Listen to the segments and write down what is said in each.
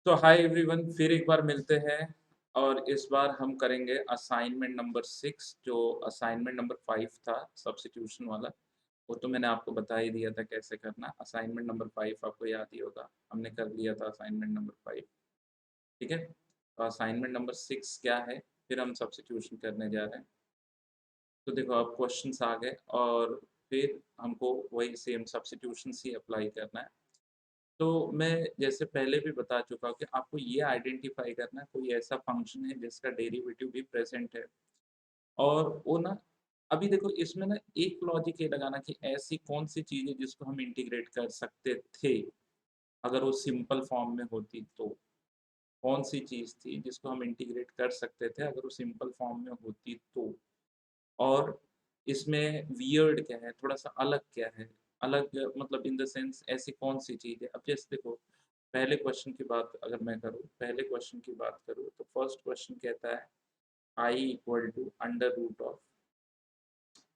तो hi everyone, फिर एक बार मिलते हैं और इस बार हम करेंगे असाइनमेंट नंबर 6। जो असाइनमेंट नंबर 5 था सब्स्टिट्यूशन वाला, वो तो मैंने आपको बता ही दिया था कैसे करना। असाइनमेंट नंबर 5 आपको याद ही होगा, हमने कर लिया था असाइनमेंट नंबर 5। ठीक है, तो असाइनमेंट नंबर 6 क्या है, फिर हम सब्स्टिट्यूशन करने जा रहे हैं। तो देखो अब क्वेश्चंस आ गए और फिर हमको वही सेम सब्स्टिट्यूशन ही अप्लाई करना है। तो मैं जैसे पहले भी बता चुका हूँ कि आपको ये आइडेंटिफाई करना है कोई ऐसा फंक्शन है जिसका डेरिवेटिव भी प्रेजेंट है। और वो ना, अभी देखो इसमें ना एक लॉजिक ये लगाना कि ऐसी कौन सी चीज़ है जिसको हम इंटीग्रेट कर सकते थे अगर वो सिंपल फॉर्म में होती तो। कौन सी चीज़ थी जिसको हम इंटीग्रेट कर सकते थे अगर वो सिंपल फॉर्म में होती तो। और इसमें वियर्ड क्या है, थोड़ा-सा अलग क्या है? अलग मतलब इन द सेंस ऐसी कौन-सी चीज़ है? अब जैसे देखो, पहले क्वेश्चन की बात अगर मैं करूँ, पहले क्वेश्चन की बात करूँ तो फर्स्ट क्वेश्चन कहता है I equal to under root of,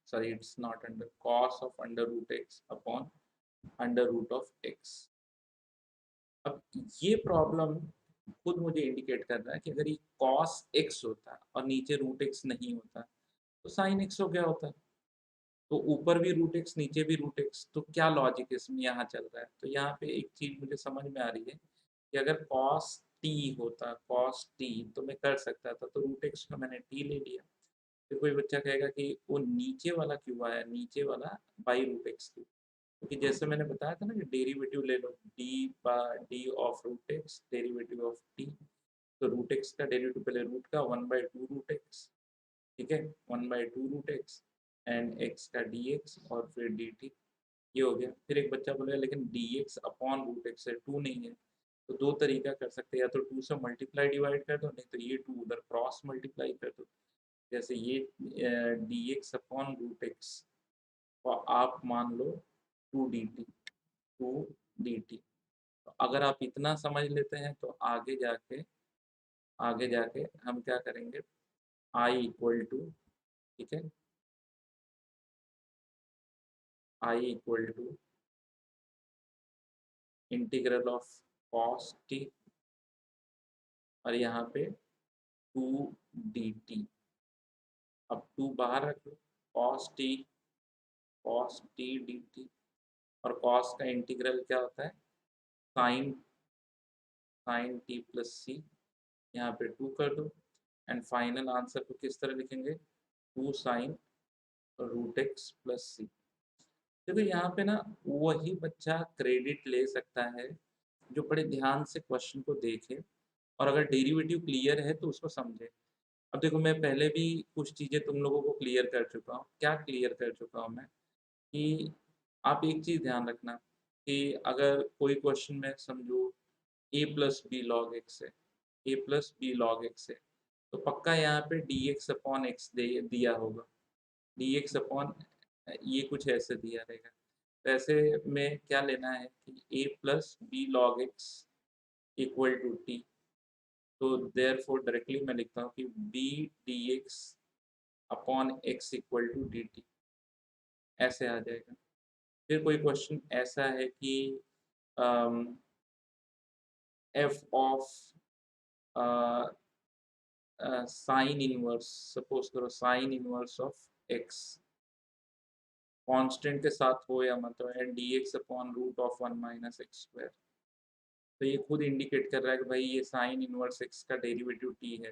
sorry it's not under, cos of under root X upon under root of X. अब ये प्रॉब्लम खुद मुझे इंडिकेट कर रहा है कि अगर ये कॉस एक्स होता और नीचे रूट एक्स नहीं होता, तो साइन एक्स हो गया होता। तो ऊपर भी रूट एक्स नीचे भी रूट एक्स, तो क्या लॉजिक इसमें यहाँ चल रहा है? तो यहाँ पे एक चीज़ मुझे समझ में आ रही है कि अगर कॉस टी होता, कॉस टी, तो मैं कर सकता था, तो रूट एक्स का मैंने टी ले लिया। फिर कोई बच्चा कहेगा कि वो नीचे वाला क्यों आया, नीचे वाला बाई रूट एक्स क्यों? क्योंकि जैसे मैंने बताया था ना कि डेरिवेटिव ले लो, D of root X derivative of T. तो रूट एक्स का डेरिवेटिव पहले रूट का 1/2 रूट एक्स, ठीक है, 1/2 रूट एक्स एंड एक्स का डी एक्स और फिर डी टी। ये हो गया। फिर एक बच्चा बोलेगा लेकिन D x upon root X है, टू नहीं है। तो दो तरीका कर सकते हैं, या तो टू से मल्टीप्लाई डिवाइड कर दो, नहीं तो ये टू उधर क्रॉस मल्टीप्लाई कर दो। जैसे ये D x upon root X, और आप मान लो two D T, two D T. तो अगर आप इतना समझ लेते हैं तो आगे जाके हम क्या करेंगे, आई इक्वल टू, ठीक है, I equal to integral of cos T, और यहाँ पे टू डी टी। अब टू बाहर रख लो, कॉस टी डी टी। और कॉस का इंटीग्रल क्या होता है, sine sine T plus C. यहाँ पे टू कर दो एंड फाइनल आंसर को किस तरह लिखेंगे, two sine root x plus C. देखो यहाँ पे ना वही बच्चा क्रेडिट ले सकता है जो बड़े ध्यान से क्वेश्चन को देखे और अगर डेरिवेटिव क्लियर है तो उसको समझे। अब देखो मैं पहले भी कुछ चीज़ें तुम लोगों को क्लियर कर चुका हूँ। क्या क्लियर कर चुका हूँ मैं, कि आप एक चीज़ ध्यान रखना कि अगर कोई क्वेश्चन में समझो ए प्लस बी लॉग एक्स है, ए प्लस बी लॉग एक्स है, तो पक्का यहाँ पे डी एक्स अपॉन एक्स दिया होगा, डी एक्स अपॉन ये कुछ ऐसे दिया रहेगा। तो ऐसे में क्या लेना है कि A plus B log x equal to T. तो देयरफॉर डायरेक्टली मैं लिखता हूँ कि B D x upon X equal to D T, ऐसे आ जाएगा। फिर कोई क्वेश्चन ऐसा है कि F of sine inverse, suppose करो sine inverse of X constant के साथ हो या मत हो, and D x upon root of 1 - x²। तो ये खुद इंडिकेट कर रहा है कि भाई ये साइन इनवर्स एक्स का डेरिवेटिव टी है,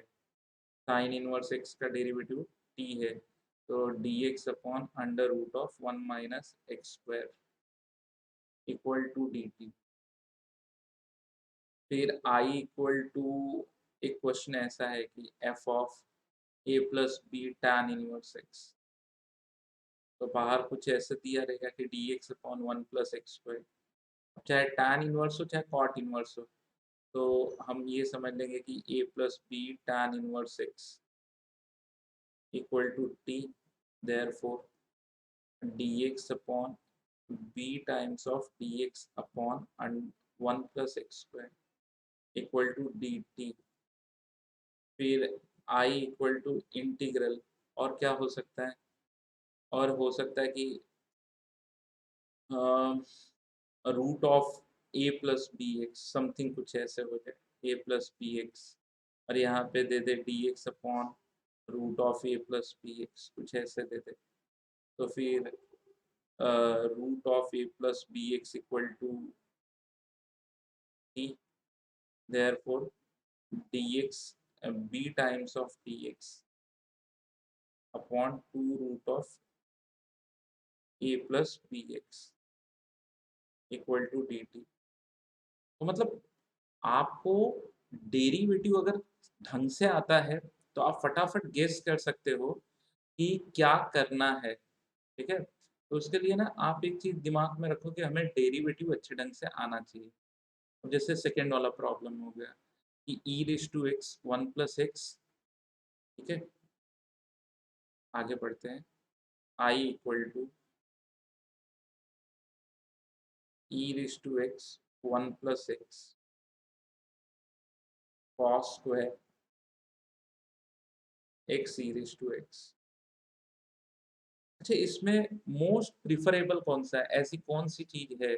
साइन इनवर्स एक्स का डेरिवेटिव टी है। तो D x upon under root of 1 - x² equal to D T. फिर आई इक्वल टू, एक क्वेश्चन ऐसा है कि F of A plus B tan inverse X. तो बाहर कुछ ऐसे दिया रहेगा कि डी एक्स अपॉन 1 + x², चाहे टैन इनवर्स हो चाहे कॉट इनवर्स हो। तो हम ये समझ लेंगे कि A plus B tan inverse X equal to T, therefore D x upon B times of D x upon 1 + x² equal to D T. फिर आई इक्वल टू इंटीग्रल, और क्या हो सकता है, और हो सकता है कि root of A plus B X, something कुछ ऐसे हो जाए, ए प्लस बी एक्स, और यहाँ पे दे दे D x upon root of A plus B X, कुछ ऐसे दे दे। तो फिर root of A plus B X equal to D, therefore dx b times of dx upon 2 root of a plus bx equal to dt। तो मतलब आपको derivative अगर ढंग से आता है तो आप फटाफट गेस कर सकते हो कि क्या करना है, ठीक है। तो उसके लिए ना आप एक चीज दिमाग में रखो कि हमें डेरिवेटिव अच्छे ढंग से आना चाहिए। अब जैसे सेकेंड वाला प्रॉब्लम हो गया कि e raise to X one plus X, ठीक है। आगे बढ़ते हैं, I equal to e raise to X one plus X cos square X E raise to X. अच्छा, इसमें मोस्ट प्रिफरेबल कौन सा है? ऐसी कौन सी चीज है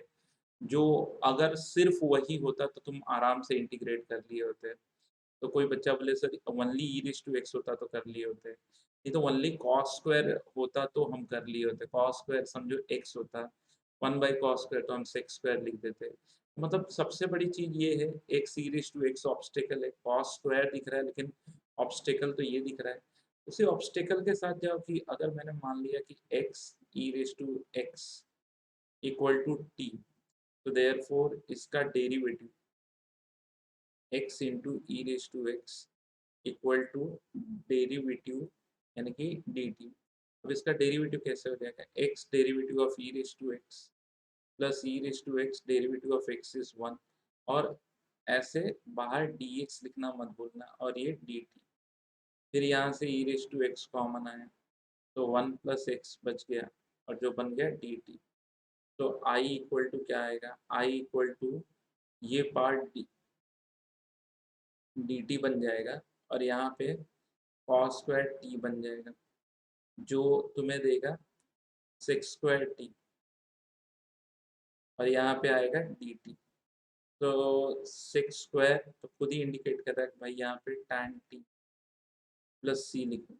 जो अगर सिर्फ वही होता तो तुम आराम से इंटीग्रेट कर लिए होते? तो कोई बच्चा बोले sir only E raise to X होता तो कर लिए होते, ये तो ओनली कॉस स्क्वायर होता तो हम कर लिए होते। कॉस स्क्वायर समझो एक्स होता, वन बाई कॉस स्क्वायर तो हम सेक्स स्क्वायर लिख देते। मतलब सबसे बड़ी चीज ये है, X E raise to X obstacle है, कॉस स्क्वायर दिख रहा है लेकिन ऑब्स्टेकल तो ये दिख रहा है। उसी ऑब्स्टेकल के साथ जाओ कि अगर मैंने मान लिया कि X E raise to x equal to T, तो देयरफॉर इसका derivative X into E raise to x equal to derivative यानी कि डी टी। अब इसका डेरिवेटिव कैसे हो जाएगा? X derivative of E raise to x plus E raise to X derivative of X is one, और ऐसे बाहर डी एक्स लिखना मत भूलना, और ये डी टी। फिर यहाँ से ई रेज टू एक्स कॉमन आया तो वन प्लस एक्स बच गया, और जो बन गया डी टी। तो आई इक्वल टू क्या आएगा? आई इक्वल टू ये पार्ट डी टी बन जाएगा, और यहाँ पे कॉस स्क्वायर टी बन जाएगा, जो तुम्हें देगा सेक्स स्क्वायर टी, और यहाँ पे आएगा डी टी। तो सेक्स स्क्वायर तो खुद ही इंडिकेट कर रहा है कि भाई यहाँ पे tan टी प्लस सी लिखो,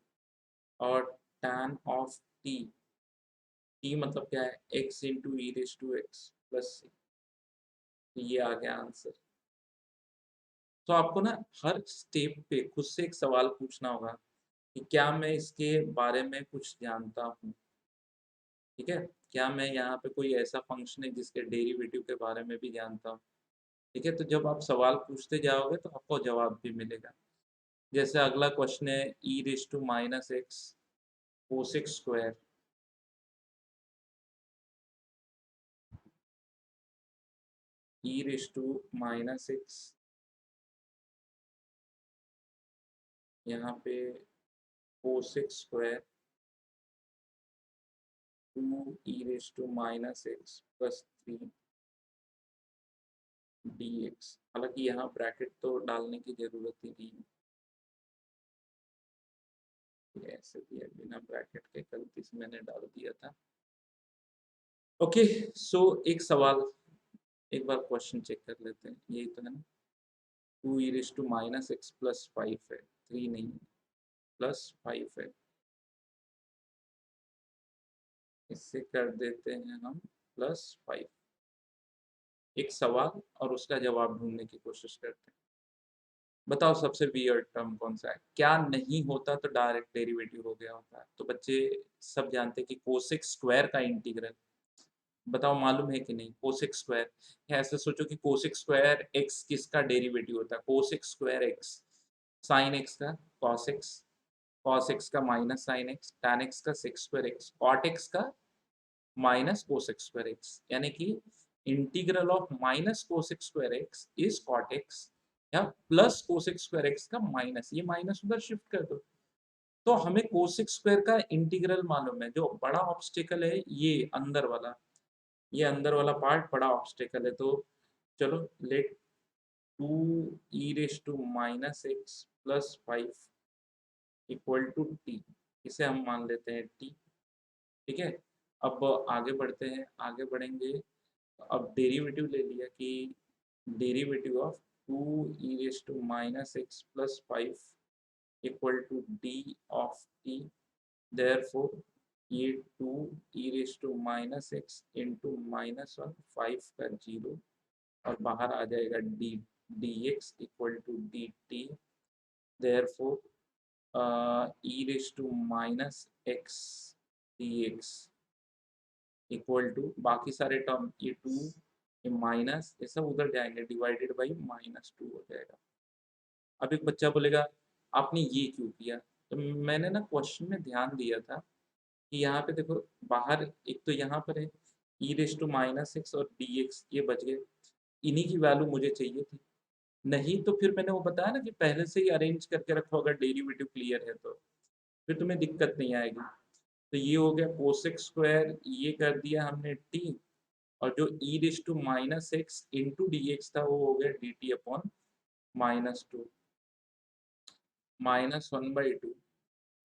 और tan ऑफ टी, टी मतलब क्या है? X into E raise to x plus सी। तो ये आ गया आंसर। तो आपको ना हर स्टेप पे खुद से एक सवाल पूछना होगा कि क्या मैं इसके बारे में कुछ जानता हूँ, ठीक है। क्या मैं यहाँ पे कोई ऐसा फंक्शन है जिसके डेरिवेटिव के बारे में भी जानता हूँ, ठीक है। तो जब आप सवाल पूछते जाओगे तो आपको जवाब भी मिलेगा। जैसे अगला क्वेश्चन है ई raise to minus X cosec square, E raise to minus X, यहाँ पे cosec square two E raise to minus x plus three D X. हालांकि यहाँ ब्रैकेट तो डालने की जरूरत ही नहीं है, ये ऐसे दिया बिना ब्रैकेट के, गलती से मैंने डाल दिया था। ओके, सो एक सवाल, एक बार क्वेश्चन चेक कर लेते हैं, यही तो है ना। Two E raise to minus x plus five है, थ्री नहीं प्लस फाइव है, इससे कर देते हैं हम प्लस फाइव। एक सवाल और उसका जवाब ढूंढने की कोशिश करते हैं। बताओ सबसे वियर्ड टर्म कौन सा है? क्या नहीं होता तो डायरेक्ट डेरिवेटिव हो गया होता है? तो बच्चे सब जानते हैं कि कोसेक स्क्वायर का इंटीग्रल, बताओ मालूम है कि नहीं? कोसेक स्क्वायर, ऐसे सोचो कि कोसेक स्क्वायर एक्स किसका डेरिवेटिव होता है? Cosec square X, sine X का कॉस एक्स, कॉस एक्स का minus sine X, tan X का sec square X, cot X का माइनस कोसेक स्क्वायर एक्स, यानी कि integral of minus cosec square X is cot X, या plus cosec square X का minus, ये minus उधर shift कर दो। तो हमें कोसेक स्क्वायर का इंटीग्रल मालूम है, जो बड़ा ऑब्स्टेकल है ये अंदर वाला, ये अंदर वाला पार्ट बड़ा ऑब्स्टेकल है। तो चलो let two E raise to minus x plus five equal to T, इसे हम मान लेते हैं टी, ठीक है। अब आगे बढ़ते हैं, आगे बढ़ेंगे। अब डेरिवेटिव ले लिया कि derivative of two E raise to minus x plus 5 equal to D of T, therefore ये two E raise to minus x into -1 5 का 0 और बाहर आ जाएगा D D x equal to D T, therefore E raise to minus x D x equal to बाकी सारे term ये to ये माइनस ये सब उधर जाएंगे, डिवाइडेड बाई -2 हो जाएगा। अब एक बच्चा बोलेगा आपने ये क्यों किया, तो मैंने ना क्वेश्चन में ध्यान दिया था कि यहाँ पे देखो बाहर एक तो यहाँ पर है ई रेस टू माइनस एक्स और डी एक्स ये बच गए, इन्हीं की वैल्यू मुझे चाहिए थी। नहीं तो फिर मैंने वो बताया ना कि पहले से ही अरेंज करके रखो, अगर डेरिवेटिव क्लियर है तो फिर तुम्हें दिक्कत नहीं आएगी। तो ये हो गया कोसेक स्क्वायर, ये कर दिया हमने टी, और जो E raise to minus x into D X था वो हो गया डी टी अपॉन -2 -1/2,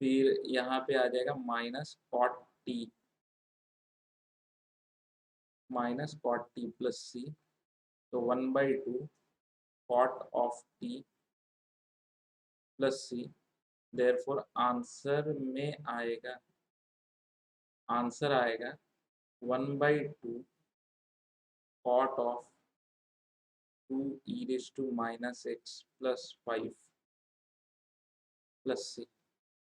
फिर यहाँ पे आ जाएगा माइनस कॉट टी प्लस सी, तो 1/2 cot of T plus C, therefore answer आएगा 1/2 cot of 2 E raise to minus x plus 5 plus C.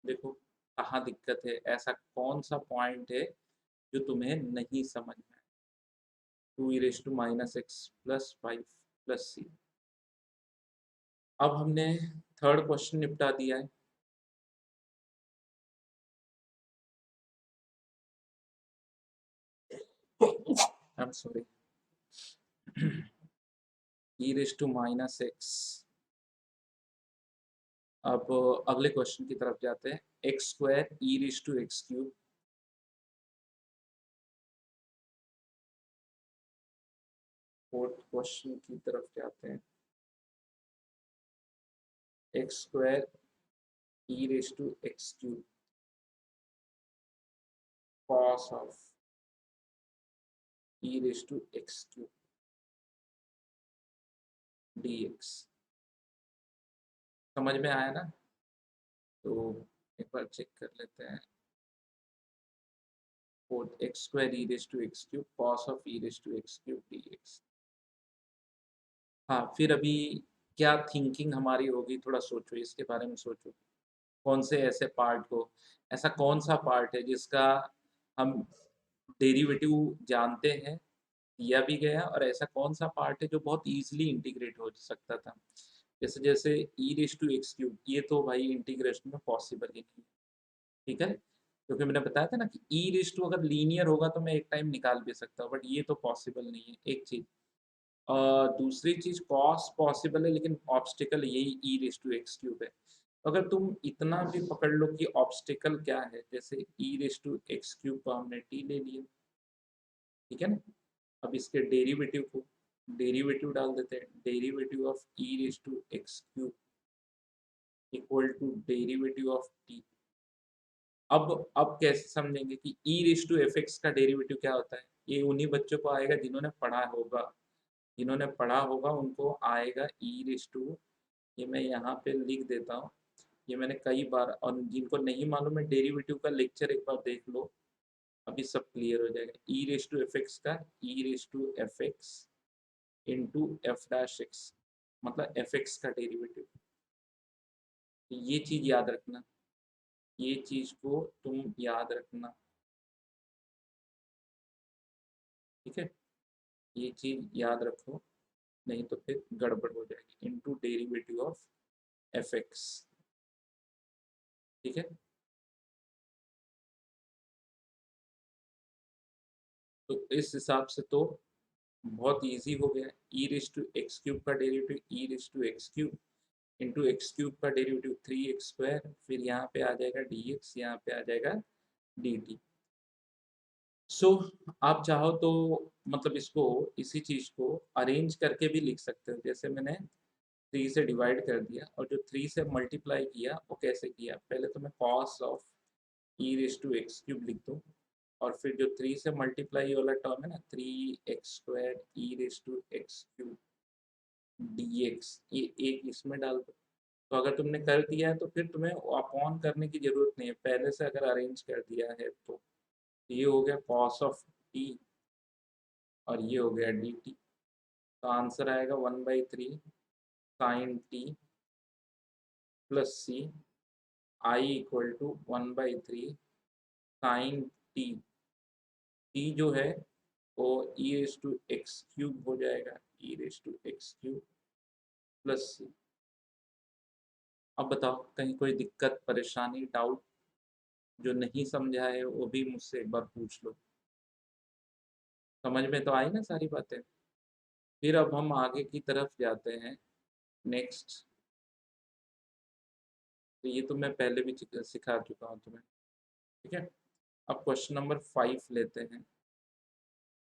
देखो कहाँ दिक्कत है, ऐसा कौन सा पॉइंट है जो तुम्हें नहीं समझ में आए। 2 ई raise to minus x plus 5 plus c. अब हमने थर्ड क्वेश्चन निपटा दिया है। I am sorry, e raise to minus x. अब अगले क्वेश्चन की तरफ जाते हैं, x square E raise to x cube. Fourth question की तरफ जाते हैं, x square E raise to x cube cos of E raise to x cube dx। समझ में आया ना? तो एक बार चेक कर लेते हैं। Fourth X square E raise to x cube cos of E raise to x cube dx। हाँ, फिर अभी क्या थिंकिंग हमारी होगी, थोड़ा सोचो इसके बारे में, सोचो कौन से ऐसे पार्ट को, ऐसा कौन सा पार्ट है जिसका हम डेरिवेटिव जानते हैं, दिया भी गया, और ऐसा कौन सा पार्ट है जो बहुत इजीली इंटीग्रेट हो सकता था। जैसे जैसे ई रेस टू एक्स क्यूब, ये तो भाई इंटीग्रेशन में पॉसिबल ही नहीं है, ठीक है, क्योंकि मैंने बताया था ना कि ई रेस टू अगर लीनियर होगा तो मैं एक टाइम निकाल भी सकता हूँ, बट ये तो पॉसिबल नहीं है, एक चीज। दूसरी चीज कॉस पॉसिबल है, लेकिन ऑब्स्टिकल यही ई रेस टू एक्स क्यूब है। अगर तुम इतना भी पकड़ लो कि ऑब्स्टिकल क्या है, जैसे ई रेस टू एक्स क्यूब को हमने टी ले लिया, ठीक है ना, अब इसके डेरिवेटिव डाल देते हैं, derivative of E raise to x cube equal to derivative of T. अब कैसे समझेंगे कि E raise to F x का डेरिवेटिव क्या होता है, ये उन्हीं बच्चों को आएगा जिन्होंने पढ़ा होगा, उनको आएगा ई रेस टू, ये मैं यहाँ पे लिख देता हूँ, ये मैंने कई बार, और जिनको नहीं मालूम है डेरिवेटिव का लेक्चर एक बार देख लो, अभी सब क्लियर हो जाएगा। E raise to F x का e raise to F x into f dash x, मतलब एफ एक्स का डेरिवेटिव। ये चीज याद रखना, ये चीज को तुम याद रखना, ठीक है, ये चीज याद रखो, नहीं तो फिर गड़बड़ हो जाएगी। Into derivative of f x, ठीक है। तो इस हिसाब से तो बहुत इजी हो गया, ई रेस टू एक्स क्यूब का derivative E raise to x cube into X cube का डेरिवेटिव 3x², फिर यहाँ पे आ जाएगा dx, यहाँ पे आ जाएगा dt। सो आप चाहो तो मतलब इसको, इसी चीज को अरेंज करके भी लिख सकते हो, जैसे मैंने 3 से डिवाइड कर दिया और जो 3 से मल्टीप्लाई किया वो कैसे किया, पहले तो मैं cos of E raise to x cube लिख दूँ, और फिर जो 3 से मल्टीप्लाई वाला टर्म है ना, 3x² E raise to x cube D D X, ये एक इसमें डाल दो। तो अगर तुमने कर दिया है तो फिर तुम्हें अपॉन करने की जरूरत नहीं है, पहले से अगर अरेंज कर दिया है तो। ये हो गया कॉस ऑफ टी और ये हो गया डी टी। तो आंसर आएगा 1/3 sine T plus c, I equal to 1/3 sine t. T जो है वो e raise to x cube हो जाएगा, e raise to x cube plus c. अब बताओ कहीं कोई दिक्कत परेशानी डाउट? जो नहीं समझा है वो भी मुझसे एक बार पूछ लो। समझ में तो आई ना सारी बातें? फिर अब हम आगे की तरफ जाते हैं। नेक्स्ट, तो ये तो मैं पहले भी सिखा चुका हूँ तुम्हें, ठीक है। अब क्वेश्चन नंबर 5 लेते हैं।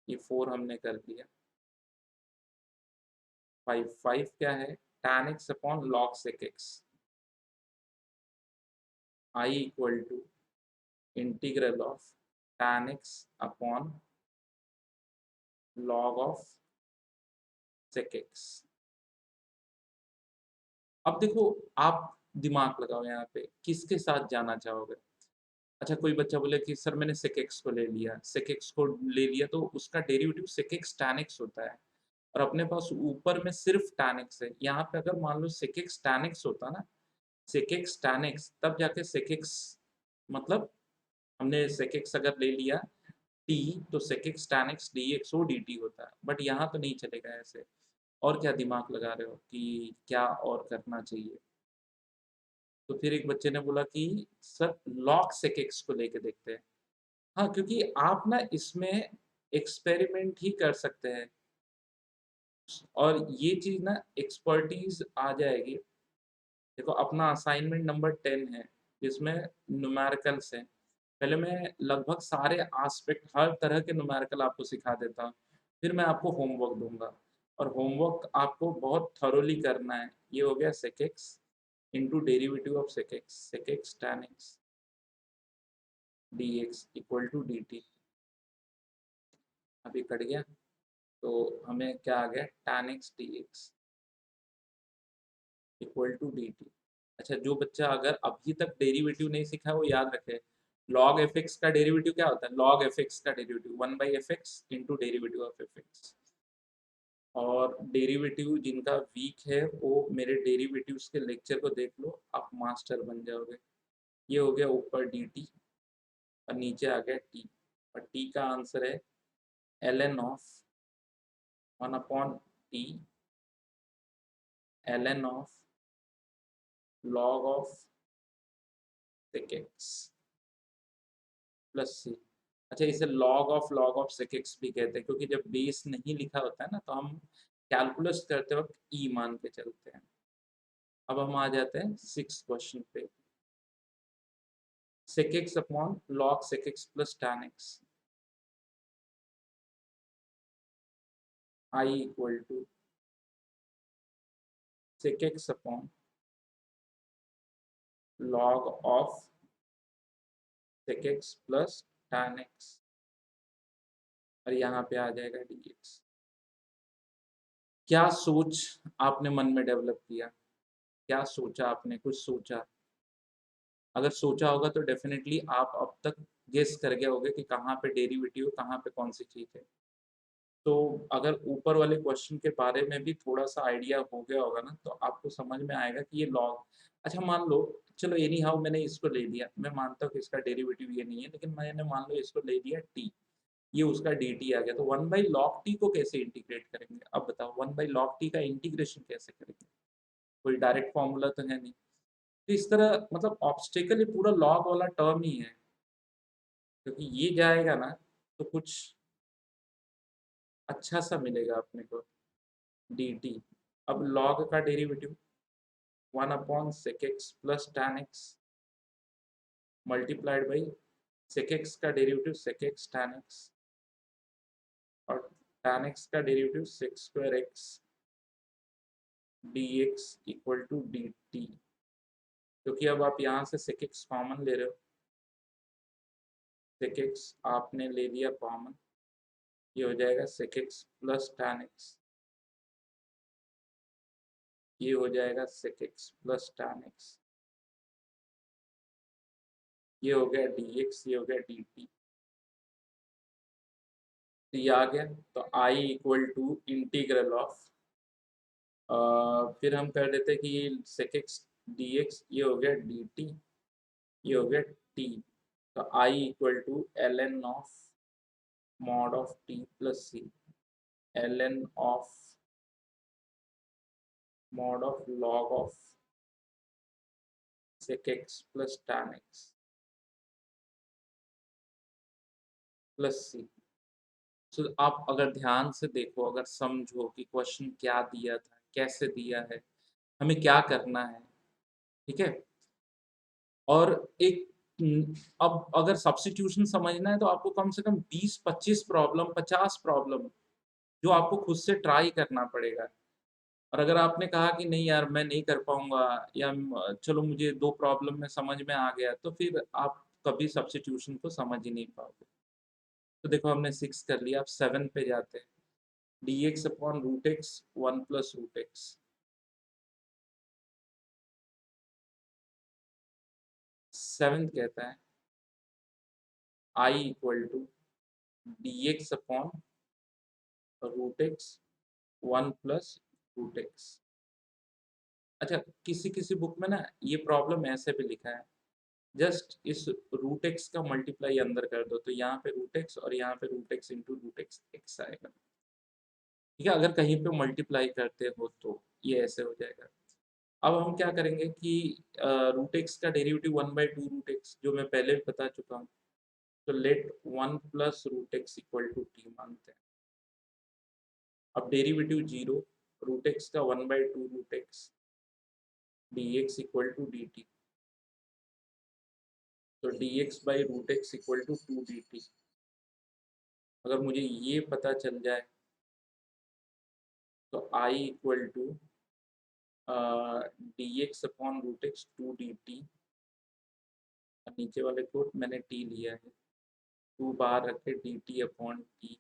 ये 4 हमने कर दिया। 5 क्या है? tan x upon log sec x, I equal to integral of tan x upon log of sec x। अब देखो, आप दिमाग लगाओ यहाँ पे, किसके साथ जाना चाहोगे? अच्छा, कोई बच्चा बोले कि सर मैंने sec x को ले लिया, sec x को ले लिया तो उसका derivative sec x tan x होता है, और अपने पास ऊपर में सिर्फ tan x है। यहाँ पे अगर मान लो sec x tan x होता ना, sec x tan x, तब जाके sec x, मतलब हमने sec x अगर ले लिया t, तो sec x tan x dx वो dt होता है, बट यहाँ तो नहीं चलेगा ऐसे। और क्या दिमाग लगा रहे हो कि क्या और करना चाहिए? तो फिर एक बच्चे ने बोला कि सर log sec x को लेके देखते हैं। हाँ, क्योंकि आप ना इसमें एक्सपेरिमेंट ही कर सकते हैं, और ये चीज़ ना एक्सपर्टीज आ जाएगी। देखो, अपना असाइनमेंट नंबर 10 है, जिसमें न्यूमेरिकल्स हैं। पहले मैं लगभग सारे एस्पेक्ट, हर तरह के न्यूमेरिकल आपको सिखा देता हूँ, फिर मैं आपको होमवर्क दूंगा, और होमवर्क आपको बहुत थरोली करना है। ये हो गया sec x into derivative of sec x tan x dx equal to dt। अभी कट गया, तो हमें क्या आ गया? tan x dx equal to dt। अच्छा, जो बच्चा अगर अभी तक डेरिवेटिव नहीं सीखा है वो याद रखे, log एफ एक्स का डेरिवेटिव क्या होता है? log एफ एक्स का derivative 1/fx into derivative of f x. और डेरिवेटिव जिनका वीक है वो मेरे डेरिवेटिव्स के लेक्चर को देख लो, आप मास्टर बन जाओगे। ये हो गया ऊपर dt और नीचे आ गया t, और t का आंसर है ln of 1/t ln of log of sec x plus c. अच्छा, इसे log ऑफ sec x भी कहते हैं, क्योंकि जब बेस नहीं लिखा होता है ना, तो हम कैलकुलस करते वक्त ई मान के चलते हैं। अब हम आ जाते हैं 6 क्वेश्चन पे। sec x upon log sec x plus tan x, I equal to sec x upon log of sec x plus tan x, और यहाँ पे आ जाएगा dx। क्या सोच आपने मन में डेवलप किया? क्या सोचा आपने? कुछ सोचा? अगर सोचा होगा तो डेफिनेटली आप अब तक गेस कर गए होगे कि कहाँ पे डेरिवेटिव, कहाँ पे कौन सी चीज़ है। तो अगर ऊपर वाले क्वेश्चन के बारे में भी थोड़ा-सा आइडिया हो गया होगा ना, तो आपको समझ में आएगा कि ये लॉग, अच्छा मान लो, चलो एनी हाउ मैंने इसको ले लिया, मैं मानता हूँ कि इसका डेरिवेटिव ये नहीं है, लेकिन मैंने मान लो इसको ले लिया t, ये उसका dt आ गया, तो 1/log t को कैसे इंटीग्रेट करेंगे? अब बताओ 1/log t का इंटीग्रेशन कैसे करेंगे? कोई डायरेक्ट फॉर्मूला तो है नहीं। तो इस तरह मतलब ऑब्स्टेकल ये पूरा लॉग वाला टर्म ही है, क्योंकि ये जाएगा ना तो कुछ अच्छा सा मिलेगा अपने को, dt। अब log का derivative 1/sec x plus tan x multiplied by sec x का derivative sec x tan x, और tan x का derivative sec square x dx equal to dt। क्योंकि अब आप यहाँ से sec x कॉमन ले रहे हो, sec x आपने ले लिया कॉमन, ये हो जाएगा sec x plus tan x ये हो जाएगा sec x plus tan x, ये हो गया dx, ये हो गया dt। तो ये आ गया, तो I equal to integral of, फिर हम कर देते कि sec x dx, ये हो गया dt, ये हो गया t। तो I equal to ln of mod of t plus c, ln of mod of log of sec x plus tan x plus c। तो आप अगर ध्यान से देखो, अगर समझो कि क्वेश्चन क्या दिया था, कैसे दिया है, हमें क्या करना है, ठीक है। और एक अब अगर सब्स्टिट्यूशन समझना है तो आपको कम से कम 20-25 प्रॉब्लम, 50 प्रॉब्लम जो आपको खुद से ट्राई करना पड़ेगा। और अगर आपने कहा कि नहीं यार मैं नहीं कर पाऊँगा, या चलो मुझे 2 प्रॉब्लम में समझ में आ गया, तो फिर आप कभी सब्स्टिट्यूशन को समझ ही नहीं पाओगे। तो देखो हमने 6 कर लिया, अब 7 पे जाते हैं। dx upon root x 1 plus root x. 7 कहता है I equal to dx upon root x 1 plus root x. अच्छा, किसी किसी बुक में ना ये प्रॉब्लम ऐसे भी लिखा है, जस्ट इस रूट एक्स का मल्टीप्लाई अंदर कर दो, तो यहाँ पे रूट एक्स और यहाँ पे root x into root x x आएगा। ठीक है, अगर कहीं पे मल्टीप्लाई करते हो तो ये ऐसे हो जाएगा। अब हम क्या करेंगे कि रूट एक्स का डेरिवेटिव 1/2 रूट एक्स, जो मैं पहले भी बता चुका हूँ, तो let 1 plus root x equal to t मानते हैं। अब डेरिवेटिव 0, रूट एक्स का 1/2 root x dx equal to dt, तो dx by root x equal to 2 dt। अगर मुझे ये पता चल जाए तो I equal to dx upon root x 2 dt, नीचे वाले को मैंने t लिया है, 2 बाहर रखे dt अपॉन t,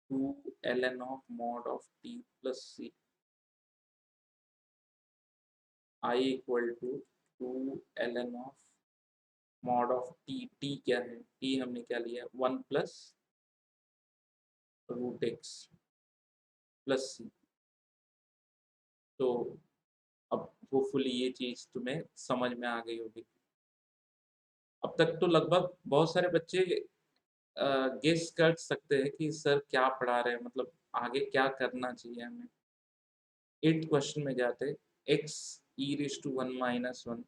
2 ln of mod of t plus c। I equal to 2 ln of mod of t क्या है, t हमने क्या लिया 1 प्लस रूट एक्स प्लस सी। तो अब होपफुली ये चीज़ तुम्हें समझ में आ गई होगी। अब तक तो लगभग बहुत सारे बच्चे गेस कर सकते हैं कि सर क्या पढ़ा रहे हैं, मतलब आगे क्या करना चाहिए हमें। 8th क्वेश्चन में जाते, x e raise to 1 minus 1,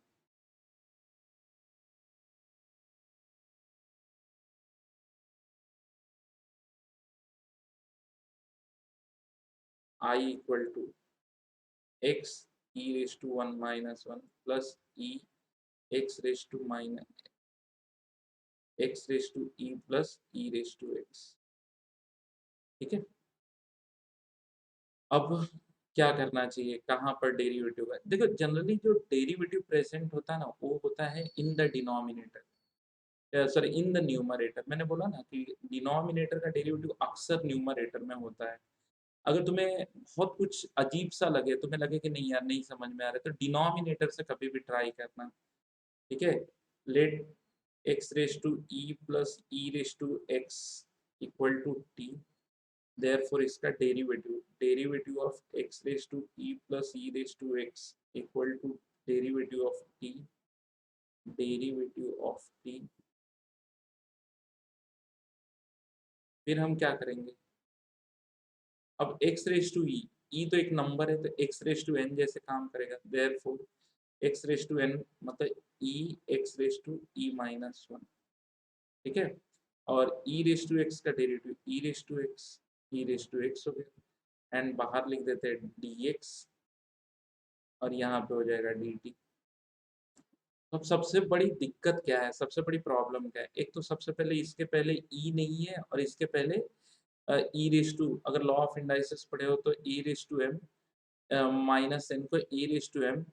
I equal to x e raise to 1 minus 1 plus e x raise to minus x raise to e plus e raise to x। ठीक है, अब क्या करना चाहिए, कहाँ पर डेरिवेटिव है? देखो जनरली जो डेरिवेटिव प्रेजेंट होता है ना, वो होता है in the denominator, sorry in the numerator. मैंने बोला ना कि डिनोमिनेटर का डेरिवेटिव अक्सर न्यूमरेटर में होता है। अगर तुम्हें बहुत कुछ अजीब सा लगे, तुम्हें लगे कि नहीं यार नहीं समझ में आ रहा है, तो डिनोमिनेटर से कभी भी ट्राई करना। ठीक है, let x raise to e plus E raise to x equal to t, therefore इसका derivative, derivative of x raise to e plus e raise to x equal to derivative of t, derivative of t। फिर हम क्या करेंगे, अब x raise to e तो एक number है, तो x रेज टू n जैसे काम करेगा, therefore x raise to n मतलब e x raise to e minus 1। ठीक है, और e रेज टू x का derivative e raise to x, e raise to x हो गया, एंड बाहर लिख देते हैं dx, और यहाँ पे हो जाएगा dt। अब सबसे बड़ी दिक्कत क्या है, सबसे बड़ी प्रॉब्लम क्या है, एक तो सबसे पहले इसके पहले ई नहीं है, और इसके पहले ई रेज टू, अगर लॉ ऑफ इंडाइसिस पढ़े हो तो e raise to m minus n को e raise to m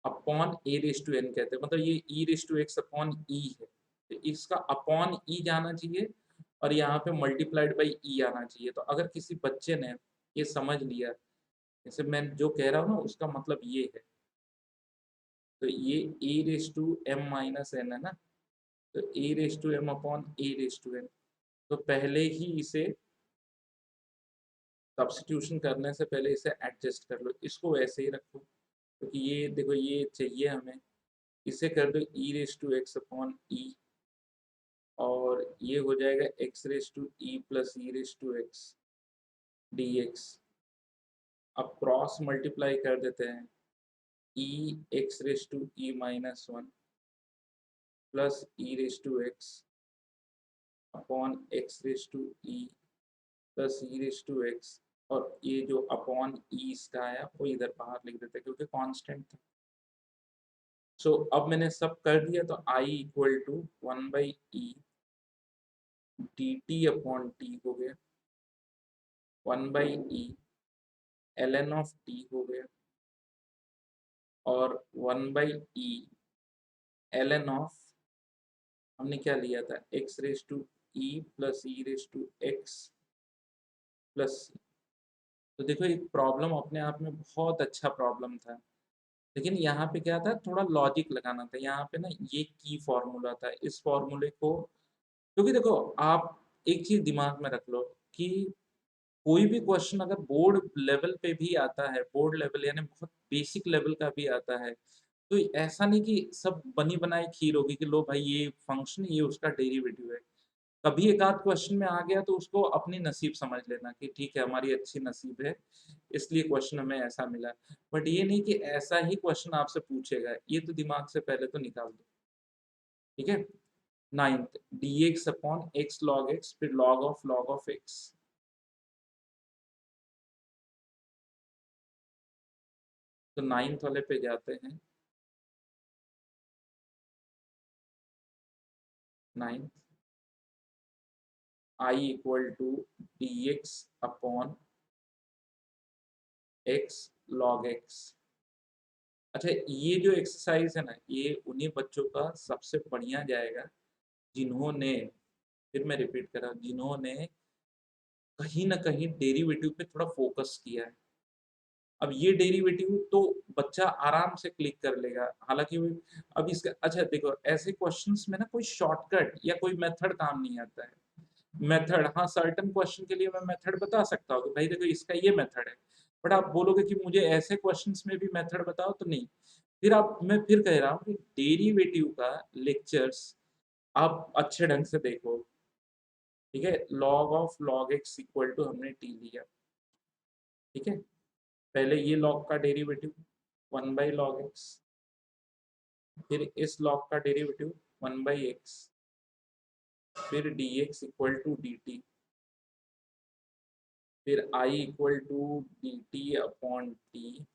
upon a raise to n कहते हैं, मतलब ये e raise to x upon e है, तो इसका अपॉन ई जाना चाहिए, और यहाँ पे मल्टीप्लाइड बाई ई आना चाहिए। तो अगर किसी बच्चे ने ये समझ लिया जैसे मैं जो कह रहा हूँ ना उसका मतलब ये है। तो ये a raise to m minus n है ना, तो a raise to m upon a raise to n. तो पहले ही इसे सब्स्टिट्यूशन करने से पहले इसे एडजस्ट कर लो, इसको वैसे ही रखो क्योंकि ये देखो ये चाहिए हमें। इसे कर दो e raise to x upon e, और ये हो जाएगा x raise to e plus e raise to x D x. अब क्रॉस मल्टीप्लाई कर देते हैं, e x raise to e minus one plus e raise to x upon x raise to e plus e raise to x. और ये जो upon ई इसका आया वो इधर बाहर लिख देते हैं क्योंकि कांस्टेंट था। सो अब मैंने सब कर दिया, तो I equal to one by e d t upon t हो गया, one by e l n of t हो गया, और one by e l n of, हमने क्या लिया था, x raise to e plus e raise to x plus. तो देखो एक प्रॉब्लम अपने आप में बहुत अच्छा प्रॉब्लम था, लेकिन यहाँ पे क्या था, थोड़ा लॉजिक लगाना था। यहाँ पे ना ये की फॉर्मूला था, इस फॉर्मूले को, क्योंकि देखो आप एक चीज दिमाग में रख लो कि कोई भी क्वेश्चन अगर बोर्ड लेवल पे भी आता है, बोर्ड लेवल यानी बहुत बेसिक लेवल का भी आता है, तो ऐसा नहीं कि सब बनी बनाई खीर होगी कि लो भाई ये फंक्शन ये उसका डेरिवेटिव है। कभी एक आध क्वेश्चन में आ गया तो उसको अपनी नसीब समझ लेना कि ठीक है हमारी अच्छी नसीब है, इसलिए क्वेश्चन हमें ऐसा मिला। बट ये नहीं कि ऐसा ही क्वेश्चन आपसे पूछेगा, ये तो दिमाग से पहले तो निकाल दो। ठीक है, ninth d x upon x log x, फिर लॉग ऑफ एक्स। तो नाइन्थ वाले पे जाते हैं। Ninth I equal to d x upon x log x. अच्छा, ये जो एक्सरसाइज है ना, ये उन्हीं बच्चों का सबसे बढ़िया जाएगा जिन्होंने, फिर मैं रिपीट कर रहा हूँ, जिन्होंने कहीं न कहीं डेरिवेटिव पे थोड़ा फोकस किया है। अब ये डेरिवेटिव तो बच्चा आराम से क्लिक कर लेगा। हालाँकि वो अब इसका अच्छा देखो, ऐसे क्वेश्चंस में ना कोई शॉर्टकट या कोई मेथड काम नहीं आता है। मेथड हाँ, सर्टेन क्वेश्चन के लिए मैं मेथड बता सकता हूँ कि भाई देखो इसका ये मेथड है। बट आप बोलोगे कि मुझे ऐसे क्वेश्चंस में भी मेथड बताओ, तो नहीं। फिर आप, मैं फिर कह रहा हूँ कि डेरिवेटिव का लेक्चर्स आप अच्छे ढंग से देखो। ठीक है, log of log x equal to हमने टी लिया। ठीक है, पहले ये लॉग का derivative one by log x, फिर इस लॉग का डेरिवेटिव वन बाई एक्स, फिर d x equal to D T, फिर I equal to D t upon t,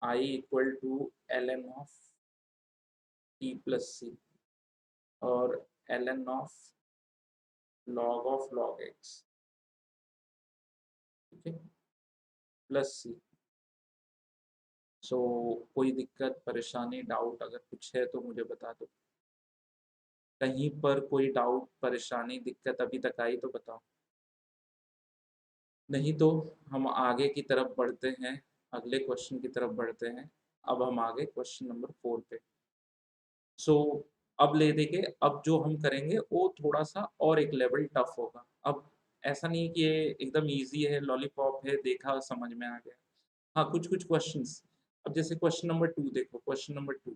I equal to l n of T plus c, और l n of log x. ठीक है, plus c. सो कोई दिक्कत परेशानी doubt अगर कुछ है तो मुझे बता दो। कहीं पर कोई डाउट परेशानी दिक्कत अभी तक आई तो बताओ, नहीं तो हम आगे की तरफ बढ़ते हैं, अगले क्वेश्चन की तरफ बढ़ते हैं। अब हम आगे क्वेश्चन नंबर 4 पे। सो अब ले देंगे, अब जो हम करेंगे वो थोड़ा सा और एक लेवल टफ होगा। अब ऐसा नहीं है कि ये एकदम इजी है, लॉलीपॉप है, देखा समझ में आ गया। हाँ, कुछ कुछ क्वेश्चंस, अब जैसे क्वेश्चन नंबर 2 देखो, क्वेश्चन नंबर 2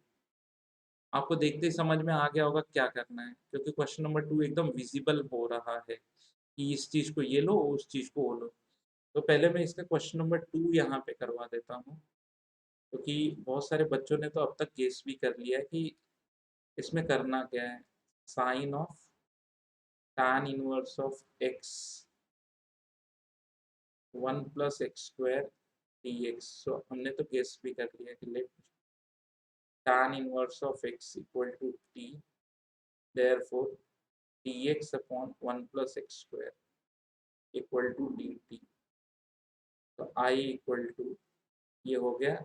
आपको देखते ही समझ में आ गया होगा क्या करना है, क्योंकि क्वेश्चन नंबर 2 एकदम विजिबल हो रहा है कि इस चीज़ को ये लो, उस चीज़ को वो लो। तो पहले मैं इसका क्वेश्चन नंबर 2 यहाँ पे करवा देता हूँ, क्योंकि बहुत सारे बच्चों ने तो अब तक गेस भी कर लिया है कि इसमें करना क्या है। Sine of tan inverse of x one plus x square d x. So हमने तो गेस भी कर लिया कि let tan inverse of x equal to T, therefore dx upon one plus x square equal to D T. तो I equal to, ये हो गया